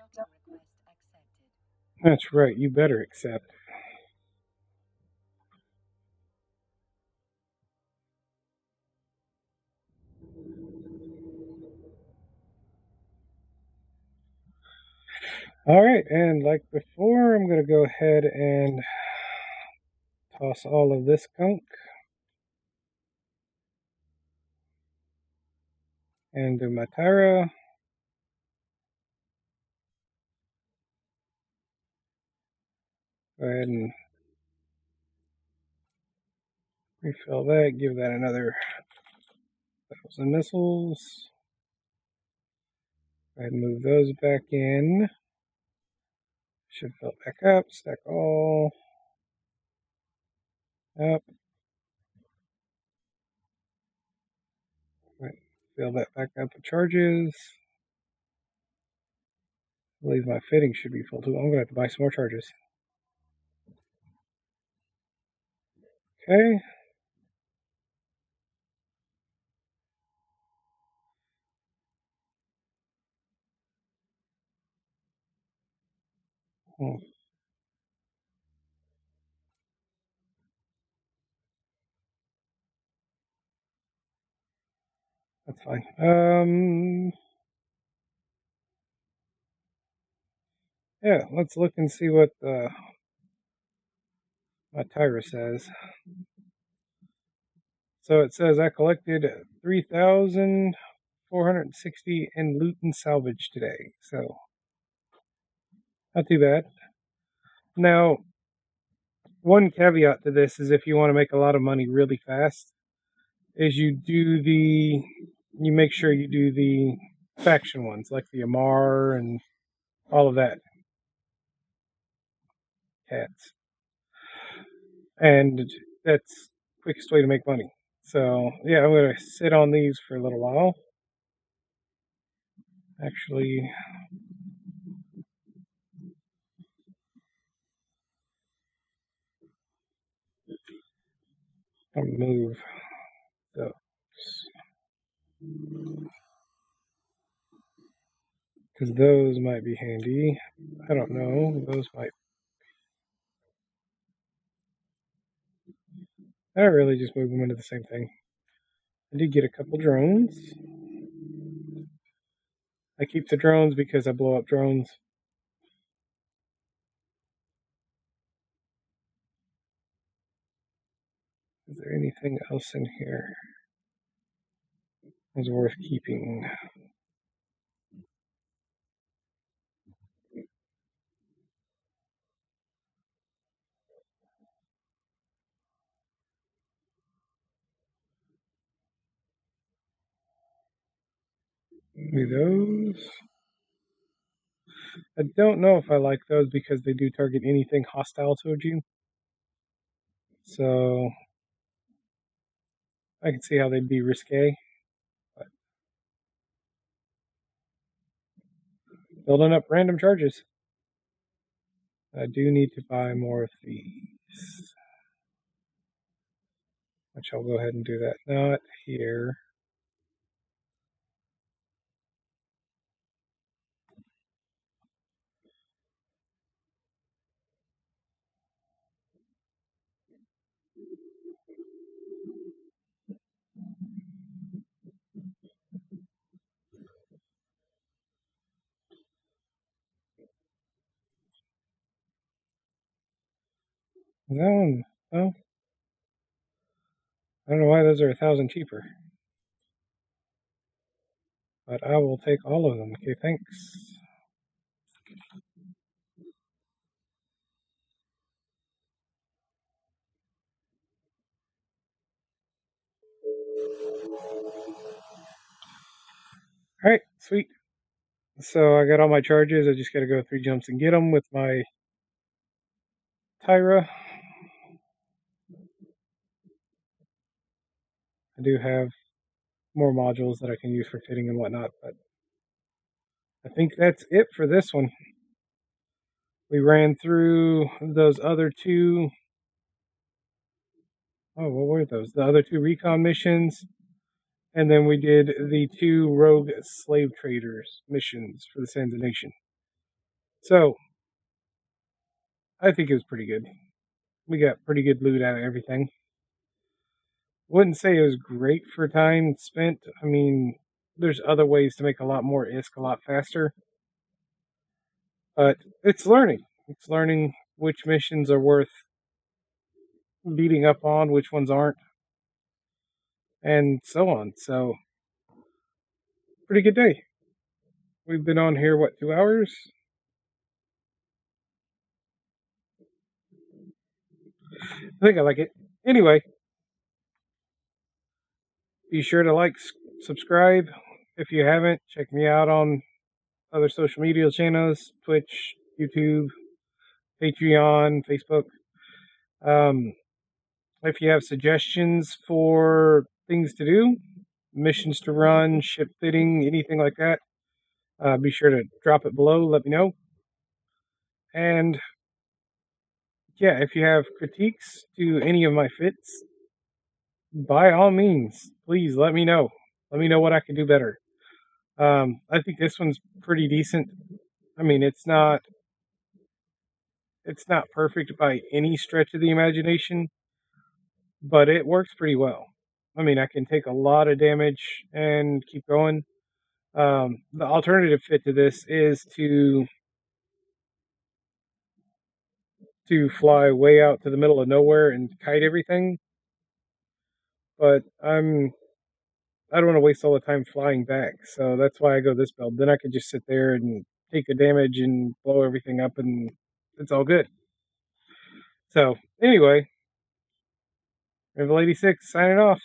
accepted. That's right, you better accept. Alright, and like before, I'm going to go ahead and toss all of this gunk. And do my Tyra. Go ahead and refill that. Give that another 1,000 missiles. Go ahead and move those back in. Should fill back up. Stack all. Up. Right. Fill that back up with charges. I believe my fitting should be full too. I'm going to have to buy some more charges. Okay. Oh, that's fine. Yeah, let's look and see what my Tyra says. So it says I collected 3,460 in loot and salvage today. So not too bad. Now, one caveat to this is if you want to make a lot of money really fast, is you make sure you do the faction ones like the Amar and all of that. Cats. And that's the quickest way to make money. So yeah, I'm gonna sit on these for a little while. Actually, I'll move those. Because those might be handy. I don't know. Those might. I really just move them into the same thing. I did get a couple drones. I keep the drones because I blow up drones. Is there anything else in here that's worth keeping? Maybe those. I don't know if I like those because they do target anything hostile towards you. So I can see how they'd be risque. But building up random charges. I do need to buy more of these. Which I'll go ahead and do that. Not here. That one, well, I don't know why those are 1,000 cheaper. But I will take all of them. Okay, thanks. Alright, sweet. So I got all my charges. I just got to go 3 jumps and get them with my Tyra. I do have more modules that I can use for fitting and whatnot, but I think that's it for this one. We ran through those other 2. Oh, what were those? The other 2 recon missions. And then we did the 2 rogue slave traders missions for the Sands of Nation. So, I think it was pretty good. We got pretty good loot out of everything. Wouldn't say it was great for time spent. I mean, there's other ways to make a lot more ISK a lot faster. But it's learning. It's learning which missions are worth beating up on, which ones aren't, and so on. So, pretty good day. We've been on here, what, 2 hours? I think I like it. Anyway, be sure to like, subscribe. If you haven't, check me out on other social media channels, Twitch, YouTube, Patreon, Facebook. If you have suggestions for things to do, missions to run, ship fitting, anything like that, be sure to drop it below, let me know. And yeah, if you have critiques to any of my fits, by all means, please let me know. Let me know what I can do better. I think this one's pretty decent. I mean, it's not perfect by any stretch of the imagination, but it works pretty well. I mean, I can take a lot of damage and keep going. The alternative fit to this is to fly way out to the middle of nowhere and kite everything. But I don't want to waste all the time flying back, so that's why I go this build. Then I could just sit there and take the damage and blow everything up, and it's all good. So anyway, lvl86 signing off.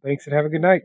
Thanks and have a good night.